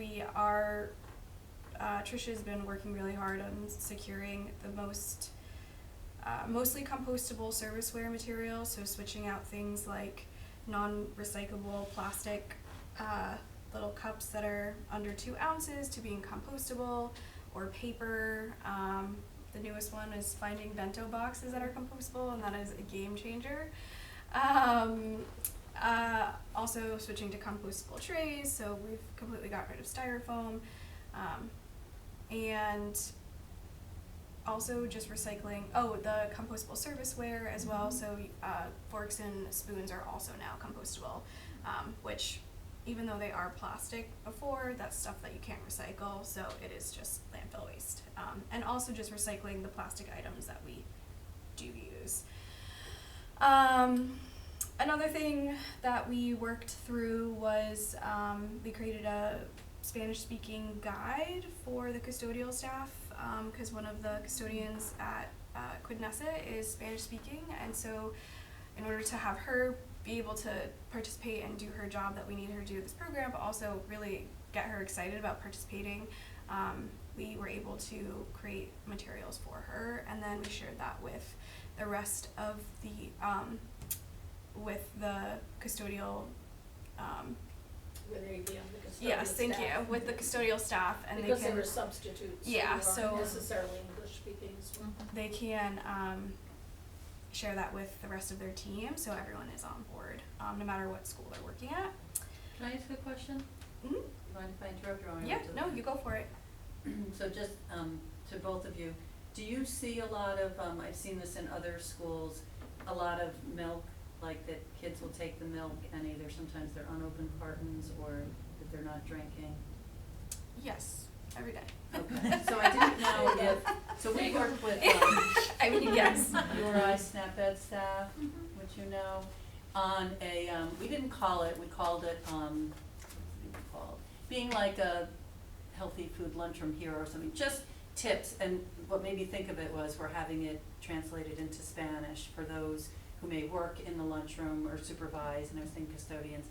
Trisha's been working really hard on securing the mostly compostable serviceware material, so switching out things like non-recyclable plastic little cups that are under 2 ounces to being compostable, or paper. The newest one is finding bento boxes that are compostable, and that is a game changer. Also switching to compostable trays, so we've completely got rid of styrofoam. And also just recycling, the compostable serviceware as well, so forks and spoons are also now compostable, which even though they are plastic before, that's stuff that you can't recycle, so it is just landfill waste. And also just recycling the plastic items that we do use. Another thing that we worked through was we created a Spanish-speaking guide for the custodial staff, because one of the custodians at Quidnessa is Spanish-speaking, and so in order to have her be able to participate and do her job that we need her to do this program, but also really get her excited about participating, we were able to create materials for her, and then we shared that with the rest of the custodial Were they be on the custodial yes, thank you, staff? with the custodial staff, and Because they they can were substitutes, Yeah, who so- aren't necessarily English speaking as well. they can share that with the rest of their team, so everyone is on board, no matter what school they're working at. Can I ask a question? Mm-hmm. Mind if I interrupt you? Or want Yeah, to- no, you go for it. So just, to both of you, do you see a lot of, I've seen this in other schools, a lot of milk, like that kids will take the milk and either sometimes they're unopened cartons or that they're not drinking? Yes, every day. Okay, so I didn't know if, so we worked with, I mean, yes. URI SNAP Ed staff, which you know, on a, we didn't call it, we called it, what did we call it? Being like a healthy food lunchroom hero or something, just tips, and what made me think of it was we're having it translated into Spanish for those who may work in the lunchroom or supervise, and I was thinking custodians,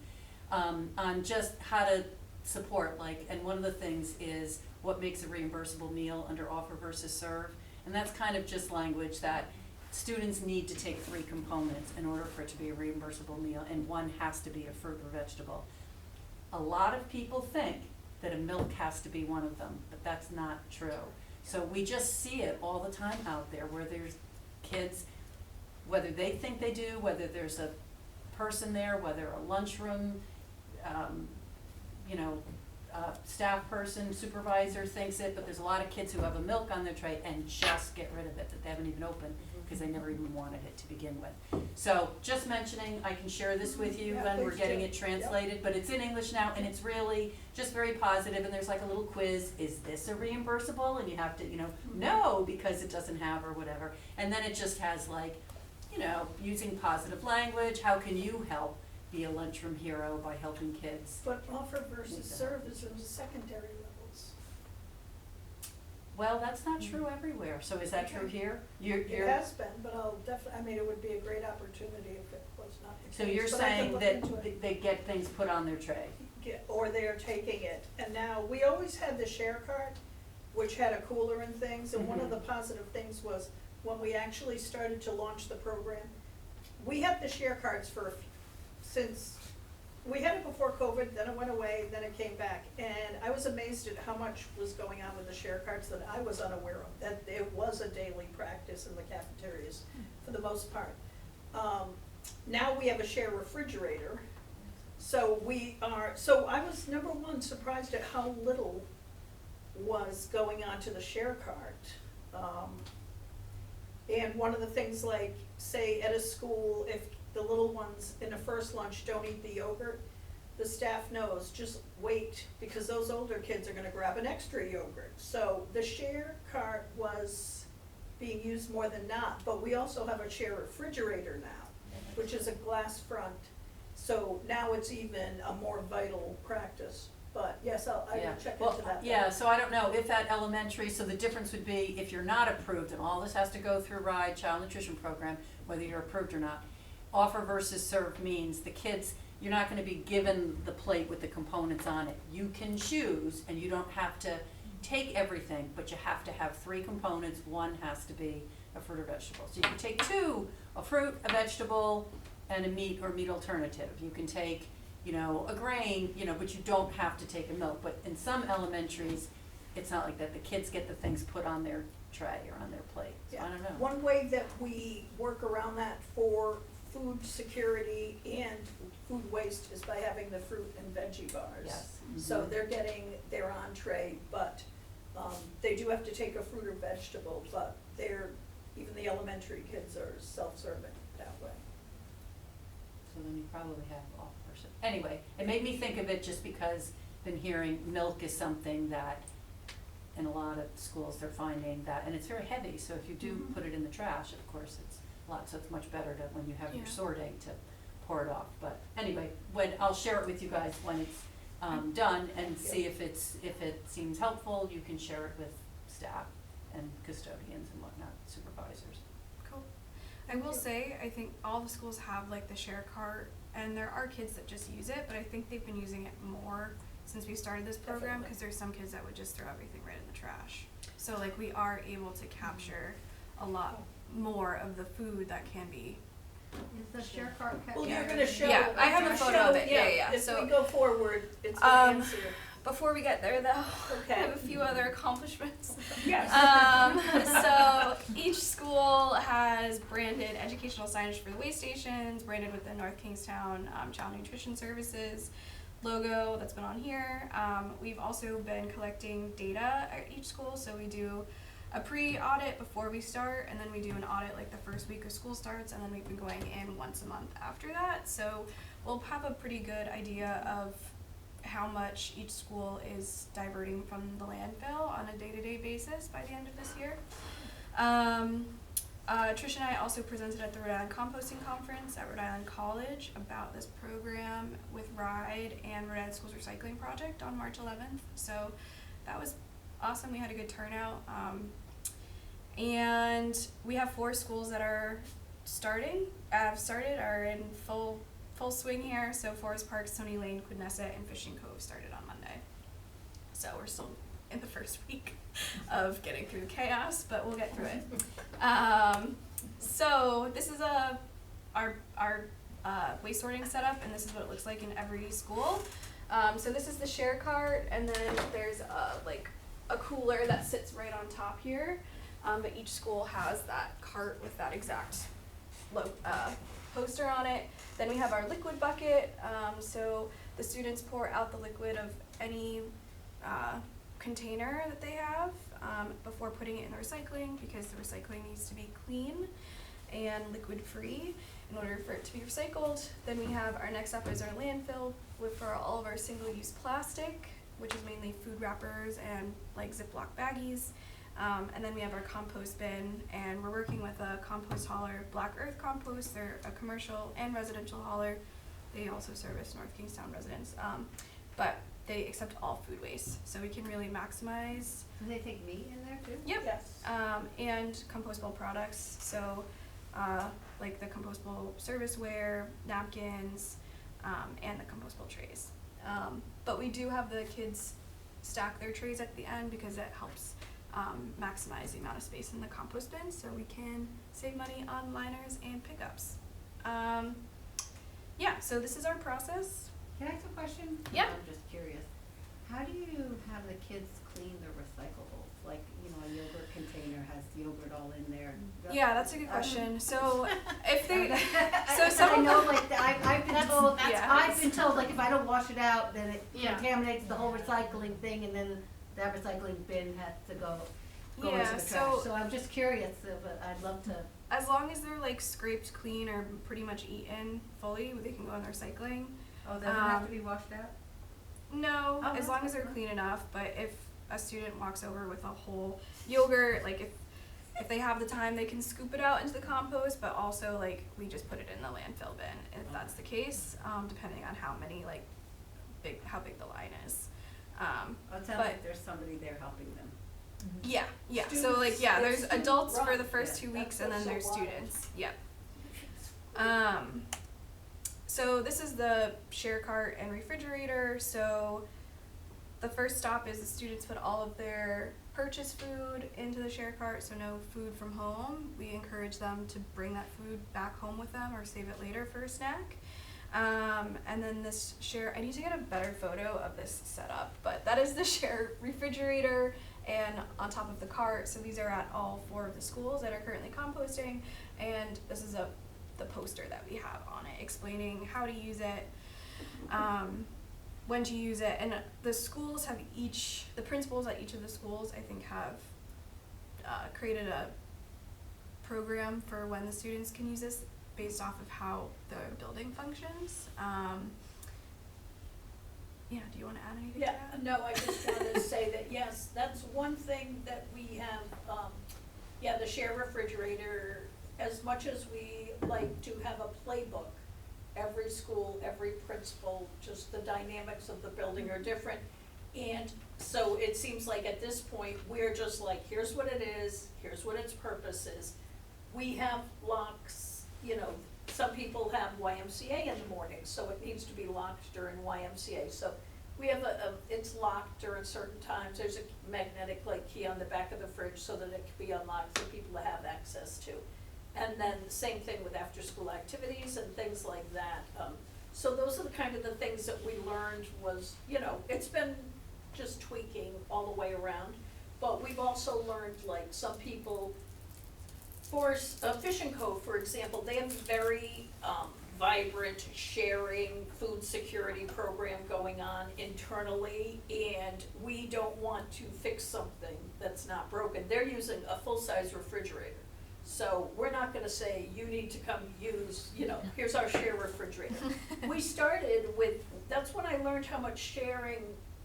on just how to support, like, and one of the things is what makes a reimbursable meal under offer versus serve, and that's kind of just language that students need to take 3 components in order for it to be a reimbursable meal, and one has to be a fruit or vegetable. A lot of people think that a milk has to be one of them, but that's not true. So we just see it all the time out there where there's kids, whether they think they do, whether there's a person there, whether a lunchroom, staff person, supervisor thinks it, but there's a lot of kids who have a milk on their tray and just get rid of it, that they haven't even opened, because they never even wanted it to begin with. So, just mentioning, I can share this with you Yeah, when we're please getting do. it translated, but it's in English now, and it's really just very positive, and there's like a little quiz, is this a reimbursable? And you have to, no, because it doesn't have, or whatever. And then it just has like, using positive language, how can you help be a lunchroom hero by helping kids? But offer versus Need that. serve is in the secondary levels. Well, that's not true everywhere, so is that true Okay. here? You're, It has been, but I'll definitely, it would be a great opportunity if it was not the so case, you're but I can saying look that into it. they get things put on their tray? Or they're taking it, and now, we always had the share cart, which had a cooler and things, and one of Mhm. the positive things was, when we actually started to launch the program, we had the share carts since, we had it before COVID, then it went away, then it came back, and I was amazed at how much was going on with the share carts that I was unaware of, that it was a daily practice in the cafeterias, for the most part. Now we have a share refrigerator, so I was, number one, surprised at how little was going on to the share cart. And one of the things, like, say at a school, if the little ones in the first lunch don't eat the yogurt, the staff knows, just wait, because those older kids are gonna grab an extra yogurt. So the share cart was being used more than not, but we also have a share refrigerator now, which is a glass front. So now it's even a more vital practice, but yes, I will check into that. Yeah, so I don't know if at elementary, so the difference would be if you're not approved, and all this has to go through RIDE, Child Nutrition Program, whether you're approved or not. Offer versus serve means the kids, you're not gonna be given the plate with the components on it. You can choose, and you don't have to take everything, but you have to have 3 components. One has to be a fruit or vegetable. So you can take 2, a fruit, a vegetable, and a meat or meat alternative. You can take, a grain, but you don't have to take a milk. But in some elementaries, it's not like that. The kids get the things put on their tray or on their plate. So I don't know. One way that we work around that for food security and food waste is by having the fruit and veggie bars. Yes. So they're getting their entree, but, they do have to take a fruit or vegetable, but even the elementary kids are self-serving that way. So then you probably have all person. Anyway, it made me think of it just because been hearing milk is something that in a lot of schools they're finding that, and it's very heavy, so if you do put it in the trash, of course, it's a lot, so it's much better to, when you have your Yeah. sorting, to pour it off. But anyway, I'll share it with you guys when it's done and see if it seems helpful. You can share it with staff and custodians and whatnot, supervisors. Cool. I will say, I think all the schools have like the share cart, and there are kids that just use it, but I think they've been using it more since we started this program, because there's some kids that would just throw everything right in the trash. So like we are able to capture a lot more of the food that can be. Is the share cart kept? Well, you're gonna show. Yeah, I have a photo of it. Yeah. If So, we go forward, it's gonna answer. before we get there though, I Okay. have a few other accomplishments. Yes. So each school has branded educational signage for the way stations, branded with the North Kingstown Child Nutrition Services logo that's been on here. We've also been collecting data at each school, so we do a pre-audit before we start, and then we do an audit like the first week of school starts, and then we've been going in once a month after that. So we'll have a pretty good idea of how much each school is diverting from the landfill on a day-to-day basis by the end of this year. Trish and I also presented at the Rhode Island Composting Conference at Rhode Island College about this program with RIDE and Rhode Island Schools Recycling Project on March 11th. So that was awesome. We had a good turnout. And we have 4 schools that are are in full swing here. So Forest Park, Stony Lane, Quidnessett, and Fishing Cove started on Monday. So we're still in the first week of getting through the chaos, but we'll get through it. So this is our waste sorting setup, and this is what it looks like in every school. So this is the share cart, and then there's a cooler that sits right on top here. But each school has that cart with that exact poster on it. Then we have our liquid bucket. So the students pour out the liquid of any container that they have before putting it in the recycling, because the recycling needs to be clean and liquid free in order for it to be recycled. Then we have our next up is our landfill for all of our single-use plastic, which is mainly food wrappers and like Ziploc baggies. And then we have our compost bin, and we're working with a compost hauler, Black Earth Compost. They're a commercial and residential hauler. They also service North Kingstown residents, but they accept all food waste, so we can really maximize. Do they take meat in there too? Yep. Yes. And compostable products, so like the compostable serviceware, napkins, and the compostable trays. But we do have the kids stack their trays at the end because it helps maximize the amount of space in the compost bin, so we can save money on liners and pickups. Yeah, so this is our process. Can I ask a question? Yeah. I'm just curious. How do you have the kids clean their recyclables? Like, a yogurt container has yogurt all in there. Yeah, that's a good question. So if they, So some I of know, them, like, I've been told, yeah. I've been told, like, if I don't wash it out, then it Yeah. contaminates the whole recycling thing, and then that recycling bin has to go into Yeah, the trash. so- So I'm just curious, but I'd love to. as long as they're like scraped clean or pretty much eaten fully, they can go in the recycling. Oh, doesn't have to be washed out? No, Oh, as that's long as they're good. clean enough. But if a student walks over with a whole yogurt, like if they have the time, they can scoop it out into the compost. But also, like, we just put it in the landfill bin if that's the case, depending on how many how big the line is. It sounds but- like there's somebody there helping them. Yeah, yeah. So Students, like, yeah, it's there's student adults for run. the first Yeah. 2 weeks, That's and then there's what's so wild. students. Yep. So this is the share cart and refrigerator. So the first stop is the students put all of their purchased food into the share cart, so no food from home. We encourage them to bring that food back home with them or save it later for a snack. And then this share, I need to get a better photo of this setup, but that is the share refrigerator and on top of the cart. So these are at all 4 of the schools that are currently composting, and this is the the poster that we have on it, explaining how to use it, when to use it, and the schools have the principals at each of the schools, I think, have created a program for when the students can use this based off of how the building functions. Yeah, do you wanna add anything to Yeah, that? no, I just wanted to say that, yes, that's one thing that we have, the share refrigerator, as much as we like to have a playbook, every school, every principal, just the dynamics of the building are different. And so it seems like at this point, we're just like, here's what it is, here's what its purpose is. We have locks, you know, some people have YMCA in the morning, so it needs to be locked during YMCA. So we have it's locked during certain times. There's a magnetic like key on the back of the fridge so that it can be unlocked for people to have access to. And then the same thing with after-school activities and things like that. So those are the kind of the things that we learned was, you know, it's been just tweaking all the way around. But we've also learned, like, some people, for Fishing Cove, for example, they have a very vibrant sharing food security program going on internally, and we don't want to fix something that's not broken. They're using a full-size refrigerator. So we're not gonna say, you need to come use, you know, here's our share refrigerator. We started with, that's when I learned how much sharing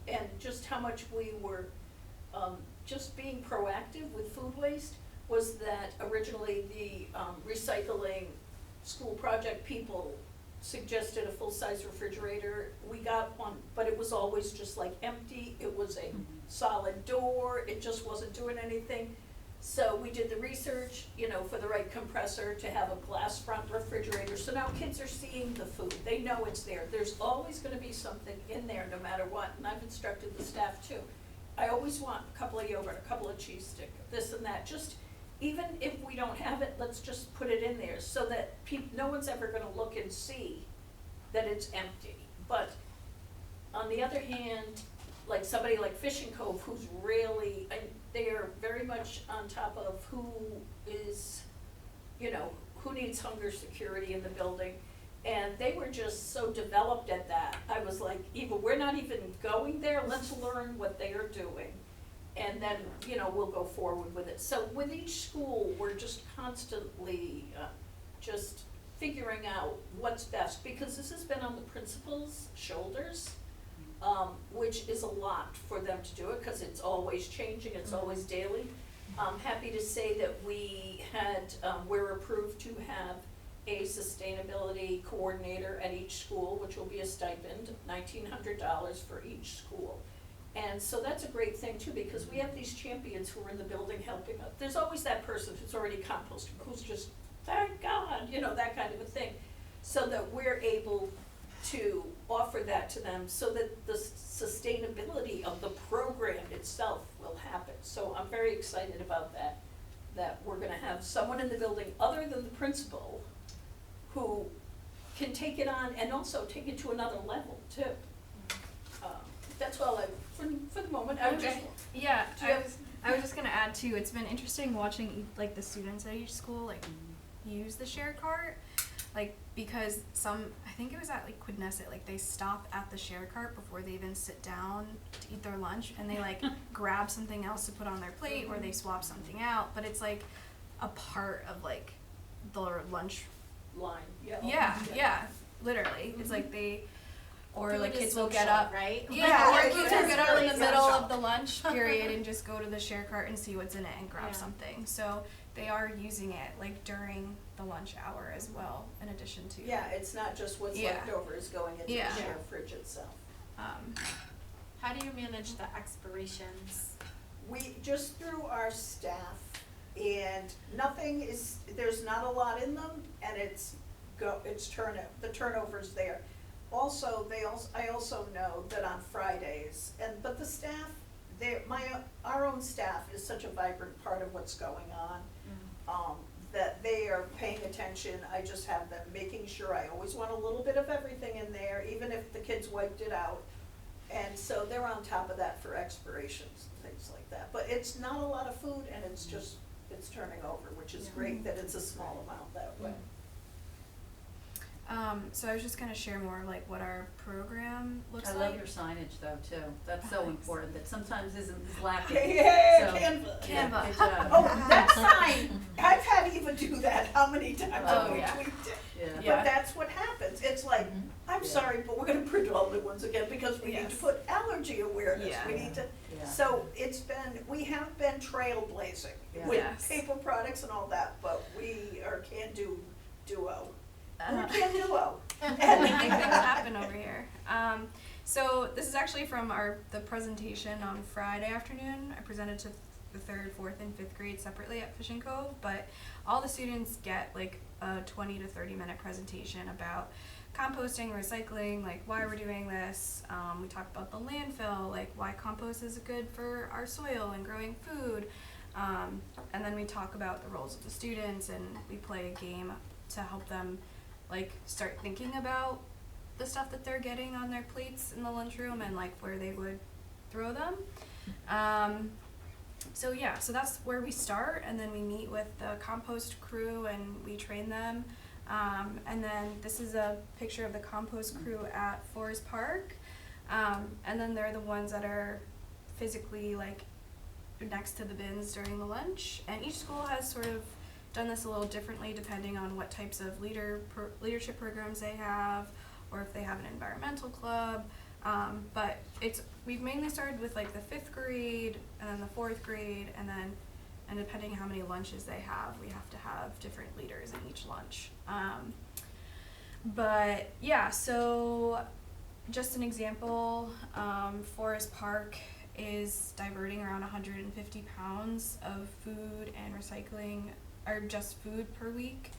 and just how much we were just being proactive with food waste, was that originally the recycling school project people suggested a full-size refrigerator. We got one, but it was always just like empty, it was a solid door, it just wasn't doing anything. So we did the research, you know, for the right compressor to have a glass front refrigerator, so now kids are seeing the food, they know it's there. There's always gonna be something in there no matter what, and I've instructed the staff too. I always want a couple of yogurt, a couple of cheese stick, this and that, just, even if we don't have it, let's just put it in there, so that no one's ever gonna look and see that it's empty. But on the other hand, like somebody like Fishing Cove, who's really, they are very much on top of who is, you know, who needs hunger security in the building. And they were just so developed at that. I was like, Eva, we're not even going there, let's learn what they are doing. And then, you know, we'll go forward with it. So with each school, we're just constantly just figuring out what's best, because this has been on the principal's shoulders, which is a lot for them to do it, because it's always changing, it's always daily. I'm happy to say that we had, we're approved to have a sustainability coordinator at each school, which will be a stipend, $1,900 for each school. And so that's a great thing too, because we have these champions who are in the building helping us. There's always that person who's already composting, who's just, thank God, you know, that kind of a thing. So that we're able to offer that to them, so that the sustainability of the program itself will happen. So I'm very excited about that, that we're gonna have someone in the building other than the principal who can take it on and also take it to another level too. That's all for the moment, I would just. Yeah, Do you I was just gonna add too, it's been interesting watching like the students at each school like use the shared cart, like because I think it was at like Quidnesset, like they stop at the shared cart before they even sit down to eat their lunch, and they like grab something else to put on their plate, or they swap something out, but it's like a part of like their lunch Line, yeah, literally. It's like they, or Food like is kids will social, get up, right? yeah, or Yeah, kids will it's get up in really the middle social. of the lunch period and just go to the share cart and see what's in it and grab Yeah. something. So they are using it like during the lunch hour as well, in addition to. Yeah, it's not just what's Yeah. left over is going into the Yeah. share fridge itself. How do you manage the expirations? We, just through our staff, and there's not a lot in them, and the turnover's there. Also, I also know that on Fridays, but the staff, our own staff is such a vibrant part of what's going on, that they are paying attention. I just have them making sure, I always want a little bit of everything in there, even if the kids wiped it out. And so they're on top of that for expirations, things like that. But it's not a lot of food, and it's turning over, which is great that it's a small amount that way. So I was just gonna share more of like what our program looks I like. love your signage though too, that's so Thanks. important, that sometimes is lacking, Yeah, so. Canva. Canva. Good job. Oh, that sign, I've had Eva do that, how many times Oh, have we yeah. tweaked it? Yeah. Yeah. But that's what happens, it's like, I'm Yeah. sorry, but we're gonna print all new ones again because we need to Yes. put allergy awareness, Yeah. we need to. Yeah. So it's been, we have been trailblazing Yeah. with Yes. paper products and all that, but we are can-do duo. We're Uh, can-duo. Making things happen over here. So this is actually from the presentation on Friday afternoon. I presented to the 3rd, 4th, and 5th grade separately at Fishing Cove, but all the students get like a 20 to 30-minute presentation about composting, recycling, like why we're doing this. We talk about the landfill, like why compost is good for our soil and growing food. And then we talk about the roles of the students, and we play a game to help them like start thinking about the stuff that they're getting on their plates in the lunchroom and like where they would throw them. So yeah, so that's where we start, and then we meet with the compost crew and we train them. And then this is a picture of the compost crew at Forest Park. And then they're the ones that are physically like next to the bins during the lunch. And each school has sort of done this a little differently depending on what types of leadership programs they have, or if they have an environmental club. But we've mainly started with like the 5th grade and then the 4th grade, and depending how many lunches they have, we have to have different leaders in each lunch. But yeah, so just an example, Forest Park is diverting around 150 pounds of food and recycling, or just food per week.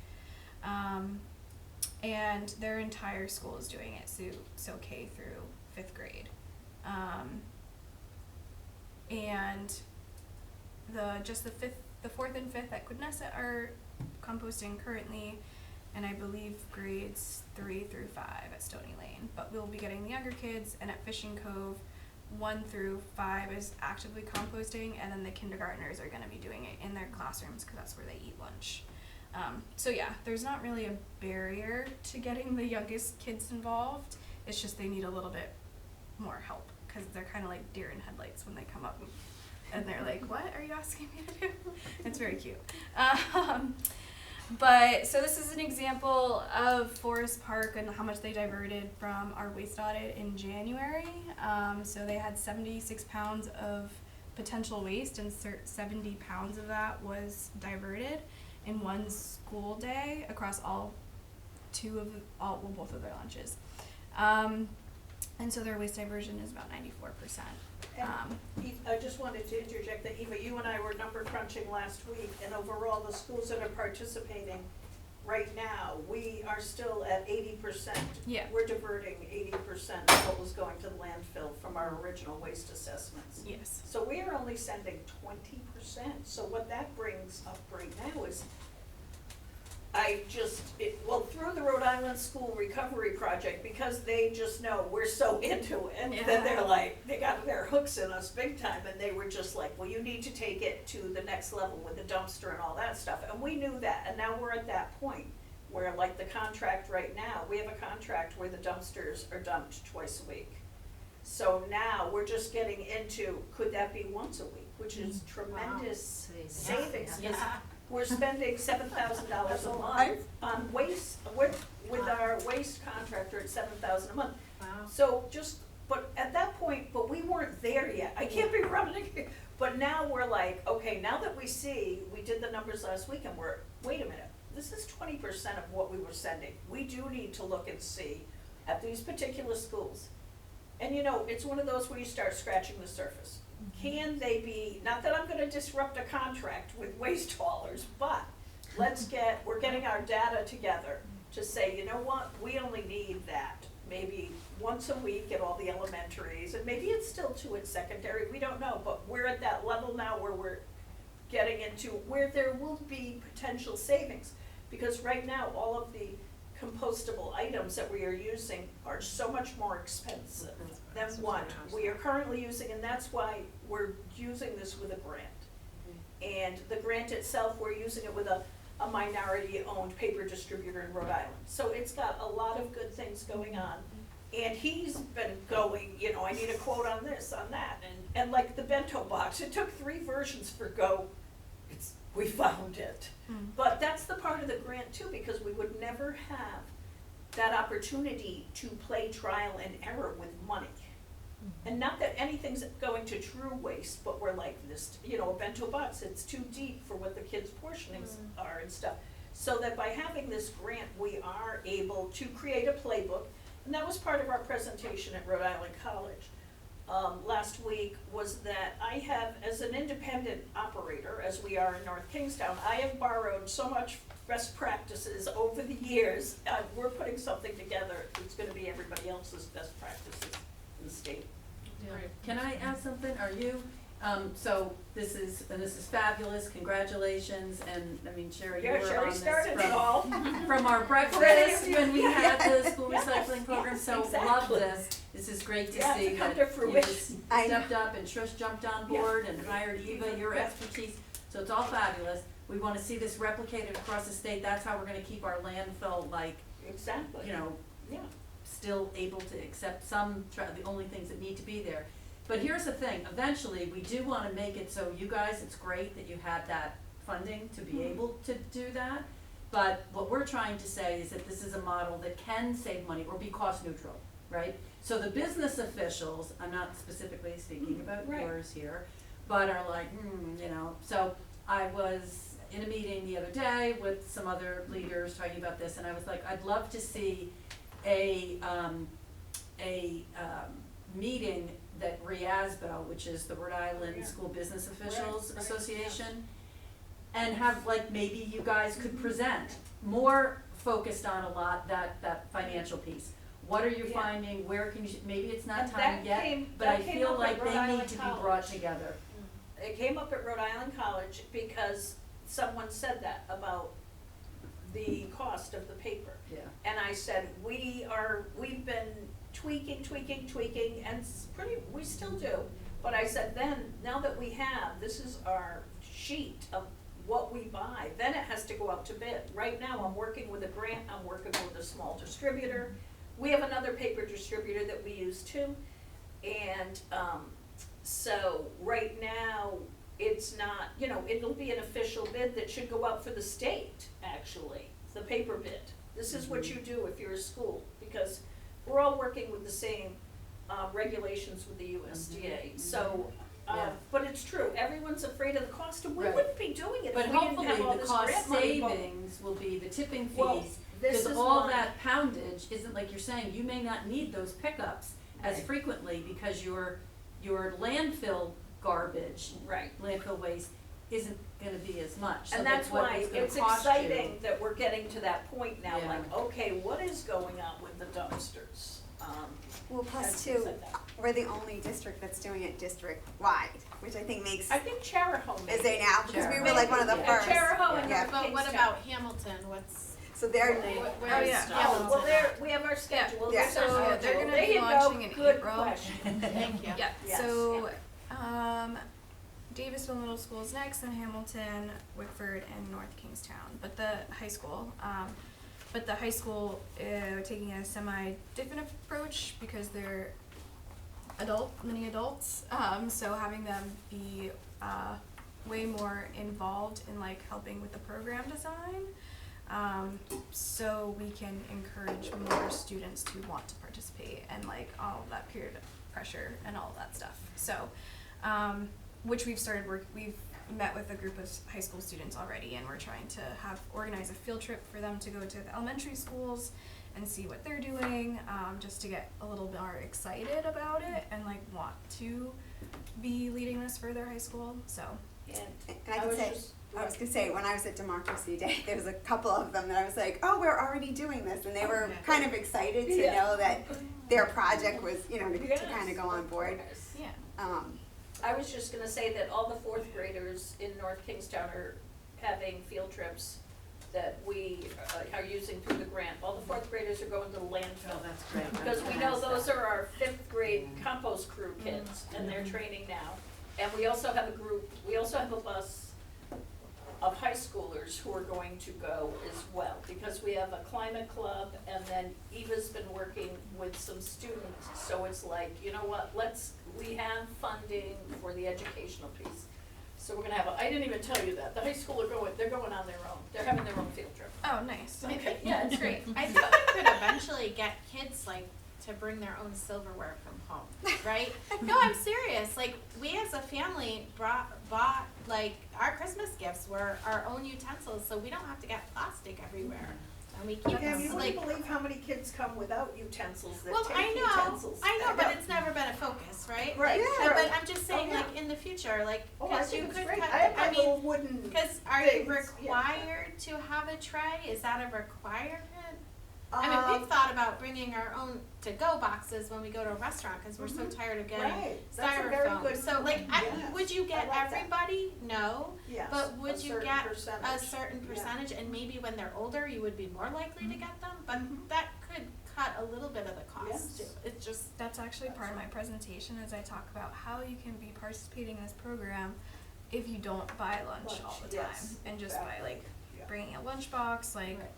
And their entire school is doing it, so K through 5th grade. And the 4th and 5th at Quidnessa are composting currently, and I believe grades 3 through 5 at Stony Lane. But we'll be getting the younger kids, and at Fishing Cove, 1 through 5 is actively composting, and then the kindergartners are going to be doing it in their classrooms because that's where they eat lunch. So yeah, there's not really a barrier to getting the youngest kids involved. It's just they need a little bit more help because they're kind of like deer in headlights when they come up and they're like, "What are you asking me to do?" It's very cute. But so this is an example of Forest Park and how much they diverted from our waste audit in January. So they had 76 pounds of potential waste, and 70 pounds of that was diverted in one school day across both of their lunches. And so their waste diversion is about 94%. I just wanted to interject that Eva, you and I were number crunching last week, and overall, the schools that are participating right now, we are still at 80%. Yeah. We're diverting 80% of what was going to the landfill from our original waste assessments. Yes. So we are only sending 20%. So what that brings up right now is, through the Rhode Island School Recovery Project, because they just know we're so into it, Yeah. that they're like, they got their hooks in us big time, and they were just like, well, you need to take it to the next level with the dumpster and all that stuff, and we knew that, and now we're at that point where, like, the contract right now, we have a contract where the dumpsters are dumped twice a week. So now we're just getting into, could that be once a week, which is tremendous savings. Yeah. We're spending $7,000 a month on waste, with our waste contractor at $7,000 a month. Wow. So but at that point, but we weren't there yet. I can't be running it. But now we're like, okay, now that we did the numbers last week, and wait a minute, this is 20% of what we were sending. We do need to look and see at these particular schools. And it's one of those where you start scratching the surface. Can they be, not that I'm gonna disrupt a contract with waste haulers, but we're getting our data together to say, you know what, we only need that maybe once a week at all the elementaries, and maybe it's still 2 at secondary, we don't know, but we're at that level now where we're getting into where there will be potential savings. Because right now, all of the compostable items that we are using are so much more expensive than what we are currently using, and that's why we're using this with a grant. And the grant itself, we're using it with a a minority-owned paper distributor in Rhode Island. So it's got a lot of good things going on. And he's been going, you know, I need a quote on this, on that, and like the bento box, it took 3 versions for Go. We found it. But that's the part of the grant too, because we would never have that opportunity to play trial and error with money. And not that anything's going to true waste, but we're like this, you know, a bento box, it's too deep for what the kids' portionings are and stuff. So that by having this grant, we are able to create a playbook, and that was part of our presentation at Rhode Island College last week, was that I have, as an independent operator, as we are in North Kingstown, I have borrowed so much best practices over the years. We're putting something together that's gonna be everybody else's best practices in the state. Can I add something? Are you, so this is fabulous, congratulations, and I mean, Sherry, you Yeah, were Sherry on this started it all. from our breakfast when we had the school recycling program, so love exactly. this. This is great to Yeah, see to come that to you fruition. just I know. stepped up and Trish jumped on board and hired Eva, your expertise, so it's all fabulous. We wanna see this replicated across the state, that's how we're gonna keep our landfill, like, Exactly. you know, Yeah. still able to accept some, the only things that need to be there. But here's the thing, eventually, we do wanna make it so you guys, it's great that you had that funding to be able to do that. But what we're trying to say is that this is a model that can save money or be cost neutral, right? So the business officials, I'm not specifically speaking about Right. yours here, but are like, you know, so I was in a meeting the other day with some other leaders talking about this, and I was like, I'd love to see a meeting that RIASBO, which is the Rhode Island School Business Officials Right, Association, and have, like, maybe you guys could present, more focused on a lot that financial piece. What are you Yeah. finding, where can you, maybe it's not And time that yet, came- but that I came feel up like at Rhode they need Island to be brought College. together. It came up at Rhode Island College because someone said that about the cost of the paper. Yeah. And I said, we've been tweaking, and we still do. But I said, then, now that we have, this is our sheet of what we buy, then it has to go out to bid. Right now, I'm working with a grant, I'm working with a small distributor. We have another paper distributor that we use too. And, so right now, it's not, you know, it'll be an official bid that should go out for the state, actually, the paper bid. This is what you do if you're a school, because we're all working with the same, regulations with the USDA. So, Yeah. but it's true, everyone's afraid of the cost, and we Right. wouldn't be doing it But if we didn't hopefully have all the this cost grant money. But- savings will be the tipping Well, fees, this because is all why- that poundage isn't, like you're saying, you may not need those pickups as Right. frequently because your landfill garbage, Right. landfill waste isn't gonna be as much, so And that's that's what why it's gonna it's cost you. exciting that we're getting to that point now, Yeah. like, okay, what is going on with the dumpsters? Well, and plus things too, like that. we're the only district that's doing it district-wide, which I think makes, I think Charahoe is they now, because we were like one of the Yeah. first. Charahoe and Yeah. North But what Kingstown. about Hamilton, what's, So they're, where is yeah. Hamilton? Oh, well, we have our schedule, Yeah. there's our So schedule. they're gonna There be you go. launching in Good April. question. Thank you. Yeah, Yes, so, Davisville Middle School is next, then Hamilton, Wickford, and North Kingstown, but the high school, taking a semi-different approach because they're many adults, so having them be, way more involved in like helping with the program design, so we can encourage more students to want to participate and like all of that peer pressure and all of that stuff. So, which we've met with a group of high school students already, and we're trying to organize a field trip for them to go to the elementary schools and see what they're doing, just to get a little more excited about it and like want to be leading this for their high school, so. and I can say, I was gonna say, when I was at Democracy Day, there was a couple of them that I was like, oh, we're already doing this, and they were kind of excited to Yeah. know that their project was, you know, to Yes. kind of go on board. Yeah. I was just gonna say that all the 4th graders in North Kingstown are having field trips that we are using through the grant. All the 4th graders are going to the landfill. Oh, that's great. Because we know those are our 5th grade compost crew kids, and they're training now. And we also have a bus of high schoolers leaders who are going to go as well, because we have a climate club, and then Eva's been working with some students, so it's like, you know what, we have funding for the educational piece. So we're gonna have I didn't even tell you that, the high school they're going on their own, they're having their own field trip. Oh, nice. I Okay, think yeah, that's it's great. I think we could eventually get kids like to bring their own silverware from home, right? No, I'm serious. Like we as a family bought like our Christmas gifts were our own utensils, so we don't have to get plastic everywhere, and we keep Yeah, you like. wouldn't believe how many kids come without utensils that Well, take utensils. I know, but it's never been a focus, right? Right, Yeah, right. but I'm just saying, Oh, yeah. like in the future, like Oh, I because you think it's could great, cut. I have my I mean, little wooden because are things, you yeah. required to have a tray? Is that a requirement? I mean, we've thought about bringing our own to-go boxes when we go to a restaurant because we're so tired of getting Right, that's a very styrofoam. good So, like, yes, would you get I like that. everybody? No. Yes, But would a you certain get percentage. a certain percentage, and maybe when they're older, you would be more likely to get them? But that could cut a little bit of the cost Yes. too. It's just That's actually part of my presentation as I talk about how you can be participating in this program if you don't buy lunch all the time. Yes, And just by exactly. like Yeah. bringing a lunchbox, like Right.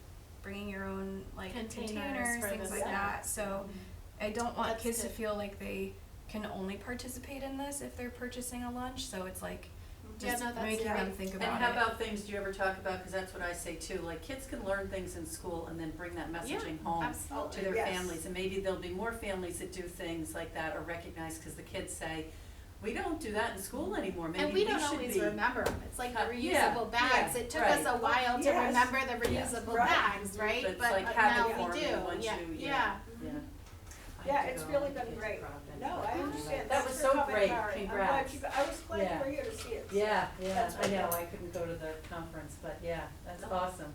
bringing your own like Containers containers, for things the like that. snacks. So I don't want That's kids to good. feel like they can only participate in this if they're purchasing a lunch. So it's like Yeah, just no, that's making great. them think And about how it. about things, do you ever talk about, because that's what I say too, like kids can learn things in school and then bring that messaging home absolutely. to their Yes. families. And maybe there'll be more families that do things like that or recognize, because the kids say, we don't do that in school anymore, maybe And we we should be. don't always remember them. It's like the Yeah, reusable bags. yeah, It took right. us a while to Yes. remember the Yes. reusable Right. bags, right? But it's But like now habit we forming do. once Yeah. you, Yeah. yeah. Yeah, it's really been great. No, I understand. That Thanks was for so coming, great. Mary. Congrats. I was glad Yeah. you were here to see it. Yeah, That's I know, okay. I couldn't go to the conference, but yeah, that's awesome.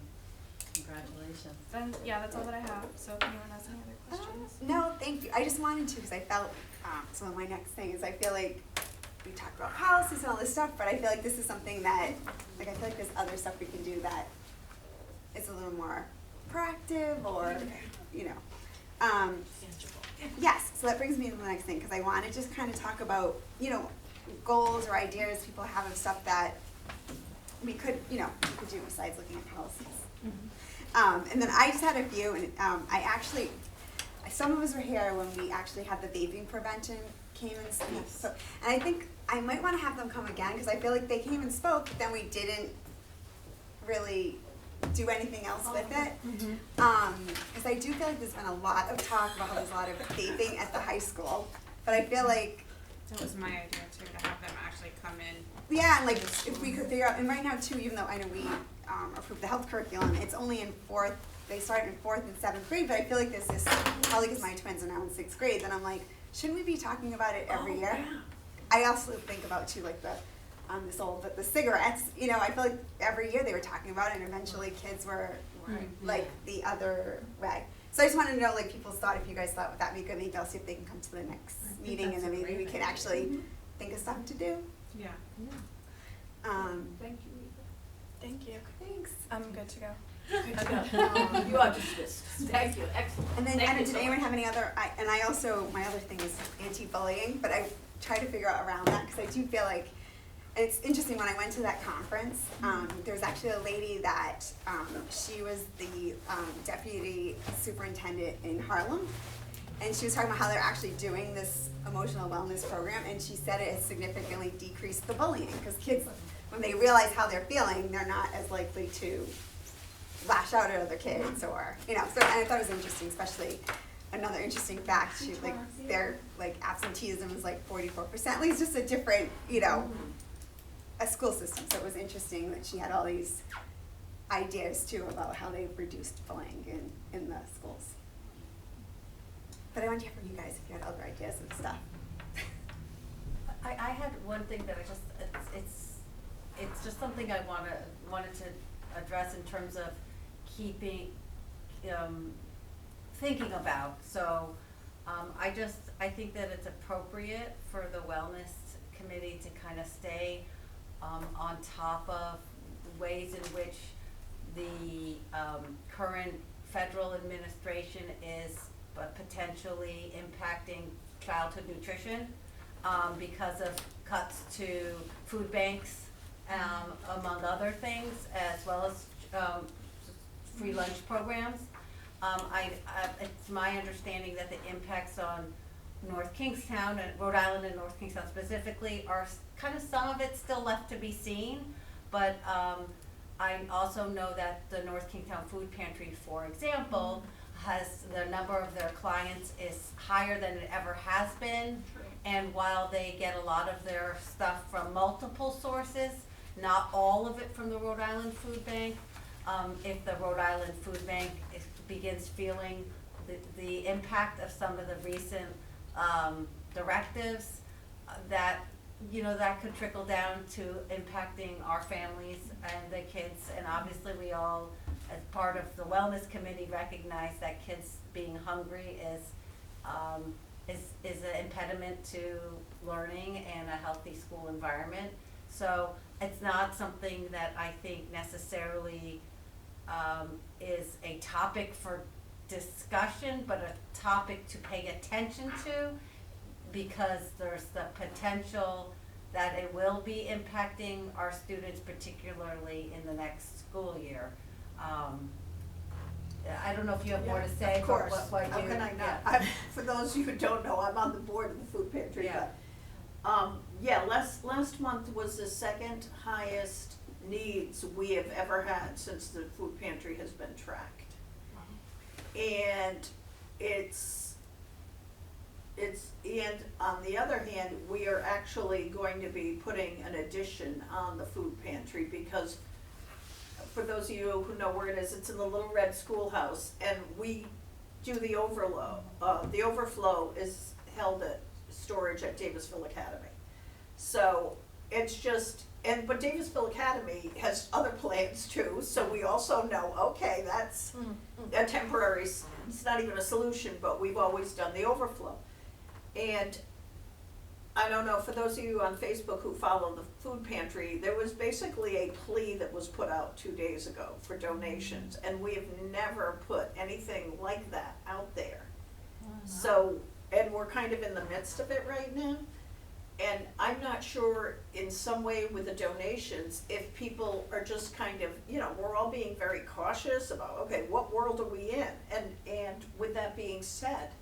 Congratulations. Then yeah, that's all that I have. So if anyone has any other questions. No, thank you. I just wanted to because I felt, so my next thing is I feel like we talked about policies and all this stuff, but I feel like this is something that, like I feel like there's other stuff we can do that is a little more proactive or, you know. Yes, so that brings me to the next thing because I want to just kind of talk about, you know, goals or ideas people have of stuff that we could do besides looking at policies. And then I just had a few, and I actually, some of us were here when we actually had the vaping prevention came and spoke. So, and I think I might want to have them come again because I feel like they came and spoke, but then we didn't really do anything else with it. Because I do feel like there's been a lot of talk about how there's a lot of vaping at the high school, but I feel like That was my idea too, to have them actually come in. yeah, and like if we could figure out, and right now too, even though I know we approved the health curriculum, it's only in fourth, they start in 4th and 7th grade, but I feel like this is, probably because my twins are now in 6th grade, then I'm like, shouldn't we be talking about it every year? I also think about too, like the cigarettes, you know, I feel like every year they were talking about it and eventually kids were like the other way. So I just wanted to know like people's thought, if you guys thought that'd be good, maybe I'll see if they can come to the next meeting and then maybe we can actually think of stuff to do. Yeah. Thank you, Eva. Thank you. Thanks. I'm good to go. You are dismissed. Thank you, excellent. And then, Thank Anna, you did so anyone much. have any other, my other thing is anti-bullying, but I try to figure out around that, because I do feel like, and it's interesting, when I went to that conference, there's actually a lady that, she was the deputy superintendent in Harlem, and she was talking about how they're actually doing this emotional wellness program, and she said it has significantly decreased the bullying, because kids, when they realize how they're feeling, they're not as likely to lash out at other kids or, you know, so, and I thought it was interesting, especially another interesting fact, she, like, their, like, absenteeism is like 44%, at least just a different, you know, a school system, so it was interesting that she had all these ideas too about how they've reduced bullying in the schools. But I wanted to hear from you guys if you had other ideas and stuff. I had one thing that I just, it's just something I wanted to address in terms of keeping, thinking about. So, I think that it's appropriate for the wellness committee to kind of stay, on top of ways in which the, current federal administration is potentially impacting childhood nutrition, because of cuts to food banks among other things, as well as, free lunch programs. It's my understanding that the impacts on North Kingstown and Rhode Island and North Kingstown specifically are kind of, some of it's still left to be seen, but, I also know that the North Kingstown Food Pantry, for example, has, the number of their clients is higher than it ever has been. True. And while they get a lot of their stuff from multiple sources, not all of it from the Rhode Island Food Bank, if the Rhode Island Food Bank begins feeling the impact of some of the recent, directives, that, you know, that could trickle down to impacting our families and the kids. And obviously we all, as part of the wellness committee, recognize that kids being hungry is an impediment to learning and a healthy school environment. So it's not something that I think necessarily is a topic for discussion, but a topic to pay attention to, because there's the potential that it will be impacting our students, particularly in the next school year. I don't know if you have more to say, Of but course, what you, how can I not? yeah. For those of you who don't know, I'm on the board of the food pantry, Yeah. but, last month was the second highest needs we have ever had since the food pantry has been tracked. And and on the other hand, we are actually going to be putting an addition on the food pantry, because for those of you who know where it is, it's in the little red schoolhouse, and we do the overflow. The overflow is held at storage at Davisville Academy. So it's just, but Davisville Academy has other plans too, so we also know, okay, that's a temporary, it's not even a solution, but we've always done the overflow. And I don't know, for those of you on Facebook who follow the food pantry, there was basically a plea that was put out 2 days ago for donations, and we have never put anything like that out there. So, and we're kind of in the midst of it right now. And I'm not sure, in some way with the donations, if people are just kind of, you know, we're all being very cautious about, okay, what world are we in? And with that being said,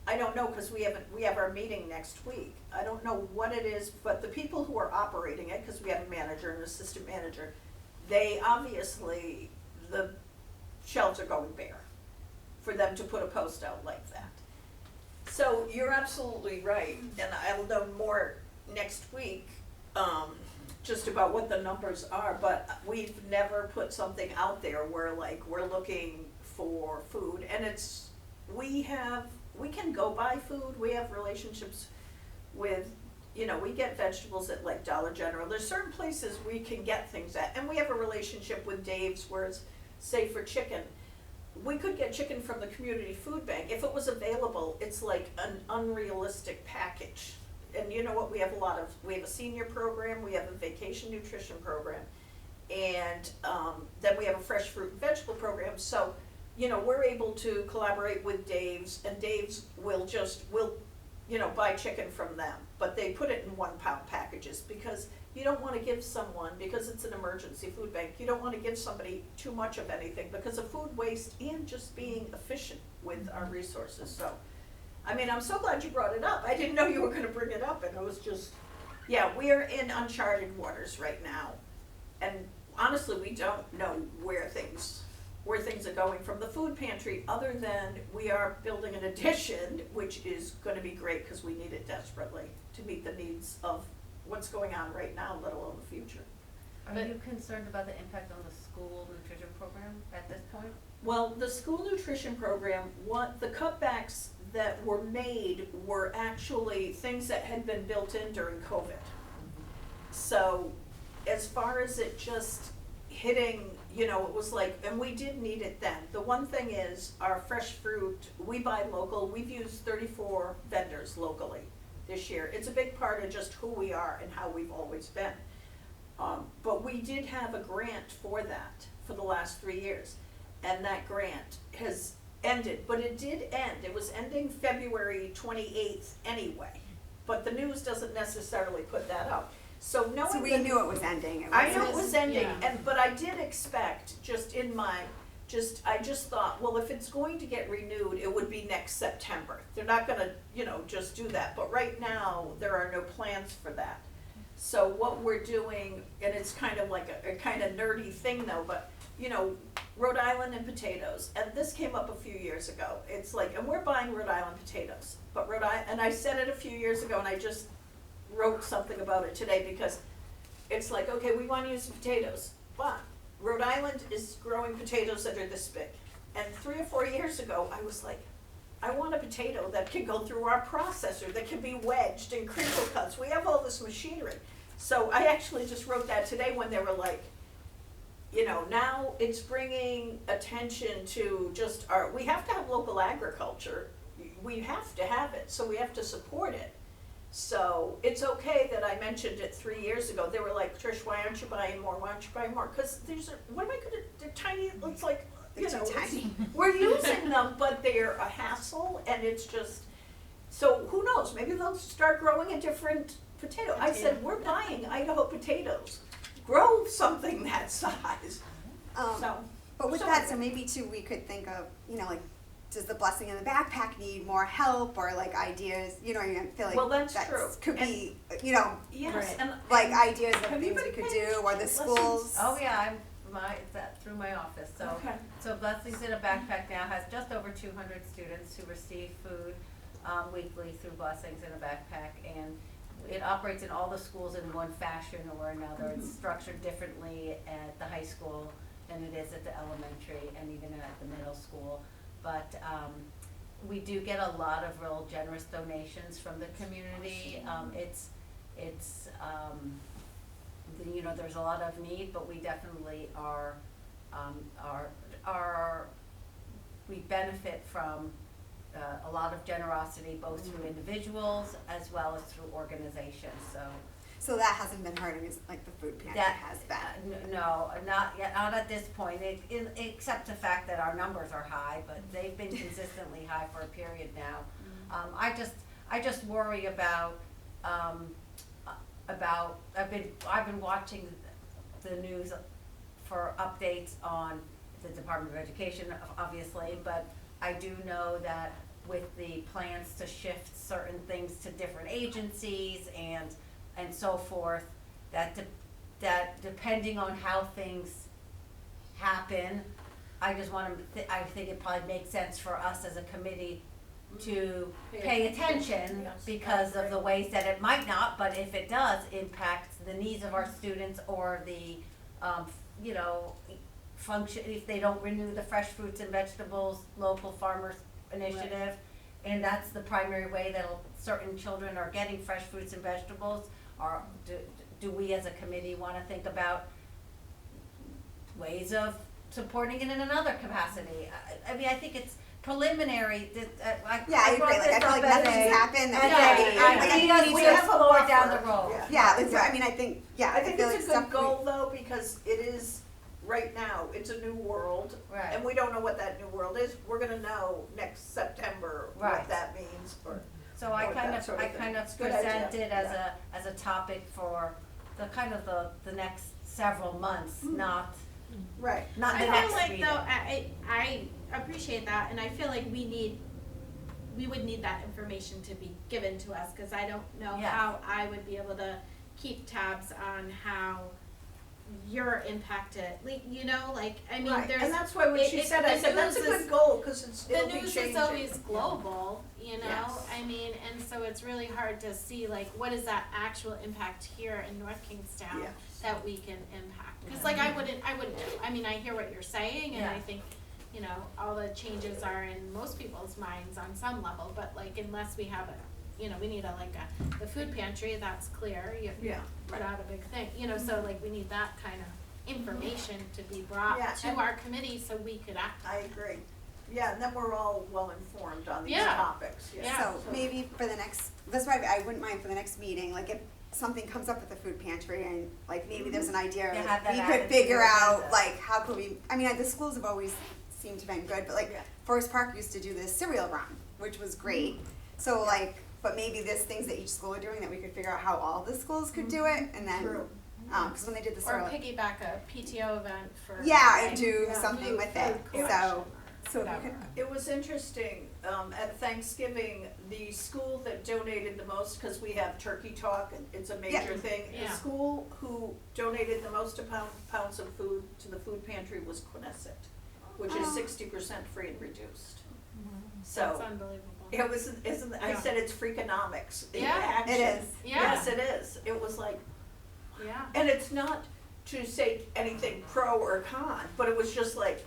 I don't know, because we have our meeting next week. I don't know what it is, but the people who are operating it, because we have a manager and an assistant manager, they obviously, the shelves are going bare for them to put a post out like that. So you're absolutely right, and I'll know more next week, just about what the numbers are, but we've never put something out there where, like, we're looking for food, and we can go buy food, we have relationships with, you know, we get vegetables at like Dollar General, there's certain places we can get things at, and we have a relationship with Dave's where it's, say for chicken, we could get chicken from the community food bank, if it was available, it's like an unrealistic package. And you know what, we have a senior program, we have a vacation nutrition program, and then we have a fresh fruit and vegetable program, so, you know, we're able to collaborate with Dave's, and Dave's will you know, buy chicken from them, but they put it in 1 pound packages, because you don't wanna give someone, because it's an emergency food bank, you don't wanna give somebody too much of anything because of food waste and just being efficient with our resources, so. I mean, I'm so glad you brought it up, I didn't know you were gonna bring it up, and it was just, yeah, we are in uncharted waters right now. And honestly, we don't know where things are going from the food pantry, other than we are building an addition, which is gonna be great, cause we need it desperately to meet the needs of what's going on right now, let alone the future. Are you concerned about the impact on the school nutrition program at this point? Well, the school nutrition program, the cutbacks that were made were actually things that had been built in during COVID. So, as far as it just hitting, you know, it was like, and we did need it then. The one thing is, our fresh fruit, we buy local, we've used 34 vendors locally this year. It's a big part of just who we are and how we've always been. But we did have a grant for that for the last 3 years, and that grant has ended, but it did end. It was ending February 28th anyway, but the news doesn't necessarily put that out. So knowing So we that- knew it was ending. I know it was ending, Yeah. but I did expect, just in my, I just thought, well, if it's going to get renewed, it would be next September. They're not gonna, just do that, but right now, there are no plans for that. So what we're doing, and it's kind of like a kind of nerdy thing though, but, Rhode Island and potatoes, and this came up a few years ago. It's like, and we're buying Rhode Island potatoes, but and I said it a few years ago, and I just wrote something about it today, because it's like, okay, we wanna use the potatoes, but Rhode Island is growing potatoes that are this big. And 3 or 4 years ago, I was like, I want a potato that can go through our processor, that can be wedged and crinkle cuts. We have all this machinery. So I actually just wrote that today when they were like, now it's bringing attention to just we have to have local agriculture. We have to have it, so we have to support it. So it's okay that I mentioned it 3 years ago. They were like, Trish, why aren't you buying more? Why aren't you buying more? Because what am I gonna, they're tiny, it's like, They're too tiny. we're using them, but they're a hassle, and it's just, so who knows, maybe they'll start growing a different potato. I said, we're buying Idaho potatoes. Grow something that size. So, But with so that, so anyway. maybe too, we could think of, like, does the blessing in the backpack need more help, or like ideas, I feel like Well, that's true. could be, Yes, Right. and. like ideas of Have you things we been could paying do, or the attention? schools. Oh, yeah, through my office, so. Okay. So Blessings in a Backpack now has just over 200 students who receive food weekly through Blessings in a Backpack, and it operates in all the schools in one fashion or another. It's structured differently at the high school than it is at the elementary and even at the middle school. But we do get a lot of real generous donations from the community. There's a lot of need, but we definitely we benefit from a lot of generosity, both through individuals as well as through organizations, so. So that hasn't been hurting us like the food pantry That has been. No, not yet, not at this point, except the fact that our numbers are high, but they've been consistently high for a period now. I just worry about, I've been watching the news for updates on the Department of Education, obviously, but I do know that with the plans to shift certain things to different agencies and so forth, that depending on how things happen, I think it probably makes sense for us as a committee to pay attention Yes, because of the ways that it might not, but if it does impact the needs of our students or the, function, if they don't renew the fresh fruits and vegetables local farmers initiative, and that's the primary way that certain children are getting fresh fruits and vegetables, or do we as a committee wanna think about ways of supporting it in another capacity? I mean, I think it's preliminary, Yeah, I agree, like, I feel like nothing's happened. I think we have explore down the road. Yeah, I mean, I think, I think feel it's like a good stuff goal though, because it is, right now, it's a new world. Right. And we don't know what that new world is. We're gonna know next September Right. what that means, or. So I or kind that of, sort of thing. It's a good present idea, it as a topic for the next several months, not Right. the I next feel like meeting. though, I appreciate that, and I feel like we would need that information to be given to us, cause I don't know Yeah. how I would be able to keep tabs on how you're impacted, I mean, Right, there's. and that's why when she it- said, I the said, that's a news good is- goal, cause The it'll be news changing. is always global, Yes. I mean, and so it's really hard to see like what is that actual impact here in North Kingstown Yes. that we can impact. Cause like I wouldn't know, I mean, I hear what you're saying and I Yeah. think, all the changes are in most people's minds on some level, but like unless we have we need the food pantry, that's clear, you Yeah, put out a big thing, so like we need that kind of information to be brought Yeah, to and- our committee so we could act. I agree. Yeah, and then we're all well informed on these Yeah. topics, yeah. So maybe for the next, that's why I wouldn't mind for the next meeting, like if something comes up with the food pantry and like maybe there's an idea, Yeah, like, have that we added could to your figure out agenda. like how could we, I mean, the schools have always seemed to been good, but like Yeah. Forest Park used to do this cereal run, which was great. So like but maybe there's things that each school are doing that we could figure out how all the schools could do it, and then, True. cause when they did the Or sort of, piggyback a PTO event for. yeah, and like, do Yeah. something with it, Food so, collection. so if we could, It was interesting, at Thanksgiving, the school that donated the most, cause we have turkey talk, and it's a major Yeah. thing. The Yeah. school who donated the most pounds of food to the food pantry was Quinnesset, which is Oh. 60% free and reduced. That's So, unbelievable. it was, I Yeah. said it's freakonomics in Yeah. action. It is. Yeah. Yes, it is. It was like, Yeah. and it's not to say anything pro or con, but it was just like,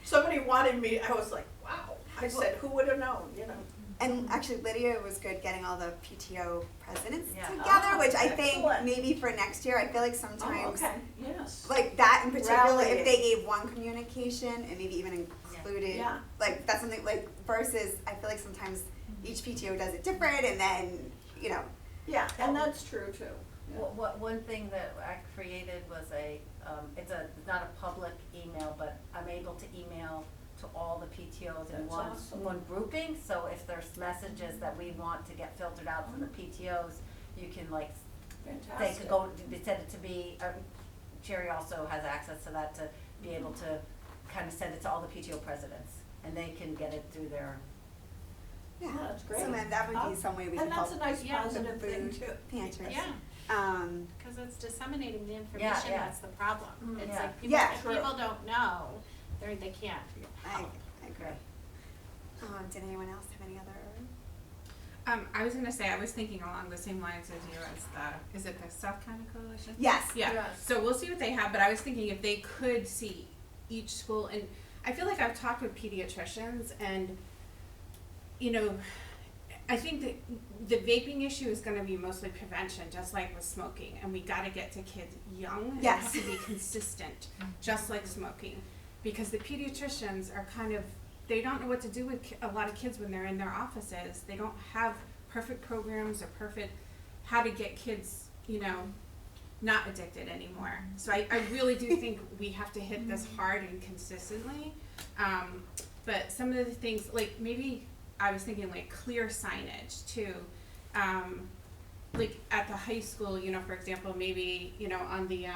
somebody wanted me, I was like, wow. I said, who would have known, you know? and actually Lydia was good getting all the PTO presidents Yeah. together, Oh, which I think excellent. maybe for next year, I feel like Oh, sometimes, okay, yes. like that in particular, Rallying. if they gave one communication and maybe even included, Yeah. like that's something like versus I feel like sometimes each PTO does it different, and then you know, Yeah, and that's true too. Yeah. One thing that I created was it's not a public email, but I'm able to email to all the PTOs in That's one, awesome. one grouping, so if there's messages that we want to get filtered out from the PTOs, you can like, they Fantastic. could go, they send it to me, Jerry also has access to that, to be able to kind of send it to all the PTO presidents, and they can get it through their, yeah. That's great. So then that would be some way we can And that's help a nice Yeah. positive thing food too. pantries. Yeah. Because Cause it's disseminating the information, yeah. that's the problem. Mm. It's Yeah. like people, Yeah. if True. people don't know, they can't I help. agree. Did anyone else have any other? I was gonna say, I was thinking along the same lines as you as is it the SubCommittee Coalition? Yes. Yeah, Yes. so we'll see what they have, but I was thinking if they could see each school, and I feel like I've talked with pediatricians, and, you know, I think that the vaping issue is gonna be mostly prevention, just like with smoking, and we gotta get to kids young, and it has Yes. to be consistent, just like smoking. Because the pediatricians are kind of, they don't know what to do with a lot of kids when they're in their offices. They don't have perfect programs or perfect how to get kids, you know, not addicted anymore. So I really do think we have to hit this hard and consistently. But some of the things, like maybe I was thinking like clear signage too. Like at the high school, you know, for example, maybe, you know, on the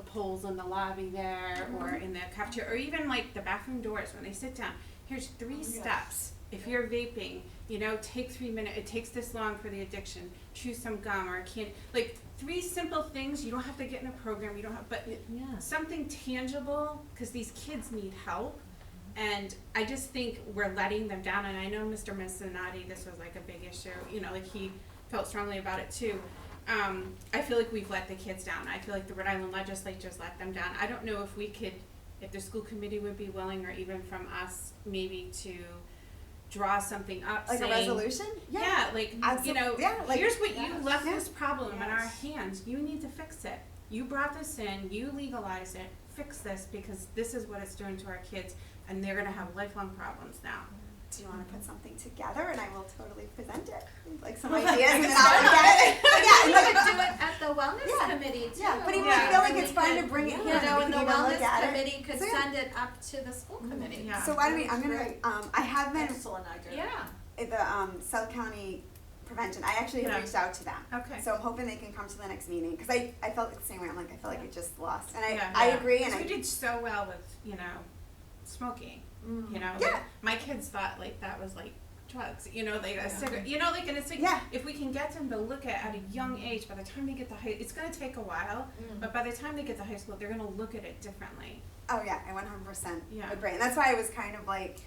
poles in the lobby there, or in the cafeteria, or even like the bathroom doors when they sit down. Here's 3 steps. If you're vaping, you know, take 3 minutes. It takes this long for the addiction. Chew some gum or a candy. Like 3 simple things. You don't have to get in a program. You don't have, but Yeah. something tangible, because these kids need help. And I just think we're letting them down. And I know Mr. Missinati, this was like a big issue. You know, like he felt strongly about it too. I feel like we've let the kids down. I feel like the Rhode Island legislature's let them down. I don't know if we could, if the school committee would be willing, or even from us, maybe to draw something up Like saying, a resolution? yeah, like, you know, Yeah, like- here's what you Yes. left Yeah. this problem in our Yes. hands. You need to fix it. You brought this in, you legalized it, fix this, because this is what it's doing to our kids, and they're gonna have lifelong problems now. Do you want to put something together, and I will totally present it, like some ideas, and then I'll look at it. But yeah, We and could look- do it at the wellness Yeah. committee too. Yeah, but even Yeah. I feel like And it's we fun could, to bring it you here, know, we and can the even look wellness at it. committee could So, yeah. send it up to the school committee. Yeah. So why don't we? I'm gonna. Great. I have been Excellent idea. Yeah. at the South County Prevention. I actually have Yeah. reached out to them. Okay. So I'm hoping they can come to the next meeting, because I felt the same way. I'm like, I feel like it just lost, and Yeah. I Yeah. agree, and Because I we did so well with, you know, smoking, you know? Yeah. Like, my kids thought like that was like drugs, you know, like a cigarette, you know, like, and it's like, Yeah. if we can get them to look at a young age, by the time they get to it's gonna take a while, but by the time they get to high school, they're gonna look at it differently. oh yeah, I 100% Yeah. agree, and that's why I was kind of like,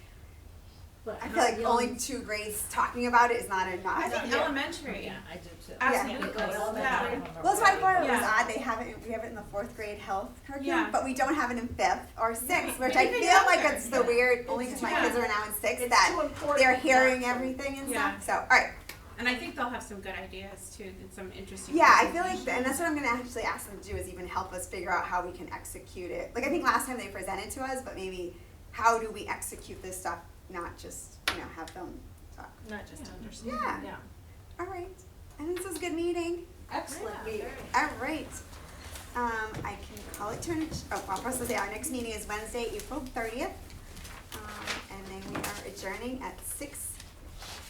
But I how feel like young- only 2 grades talking about it is not enough. I think Yeah. elementary. Yeah, I do too. Absolutely. Because Yeah. elementary. Well, that's why I thought it was Yeah. odd. They have it. We have it in the 4th grade health curriculum, Yeah. but we don't have it in 5th or 6th, which Maybe I feel like younger. it's the weird. Only because my Yeah. kids are now in 6th It's that too important they're not hearing to. everything and Yeah. stuff. So, all right. And I think they'll have some good ideas too, and some interesting. Yeah, I feel like, and that's what I'm gonna actually ask them to do is even help us figure out how we can execute it. Like I think last time they presented to us, but maybe how do we execute this stuff? Not just have them talk. Not just understand. Yeah. Yeah. All right. I think this was a good meeting. Excellent Yeah, meeting. very. All right. I can call it to an, I'll press to say our next meeting is Wednesday, April 30th. And then we are adjourning at 6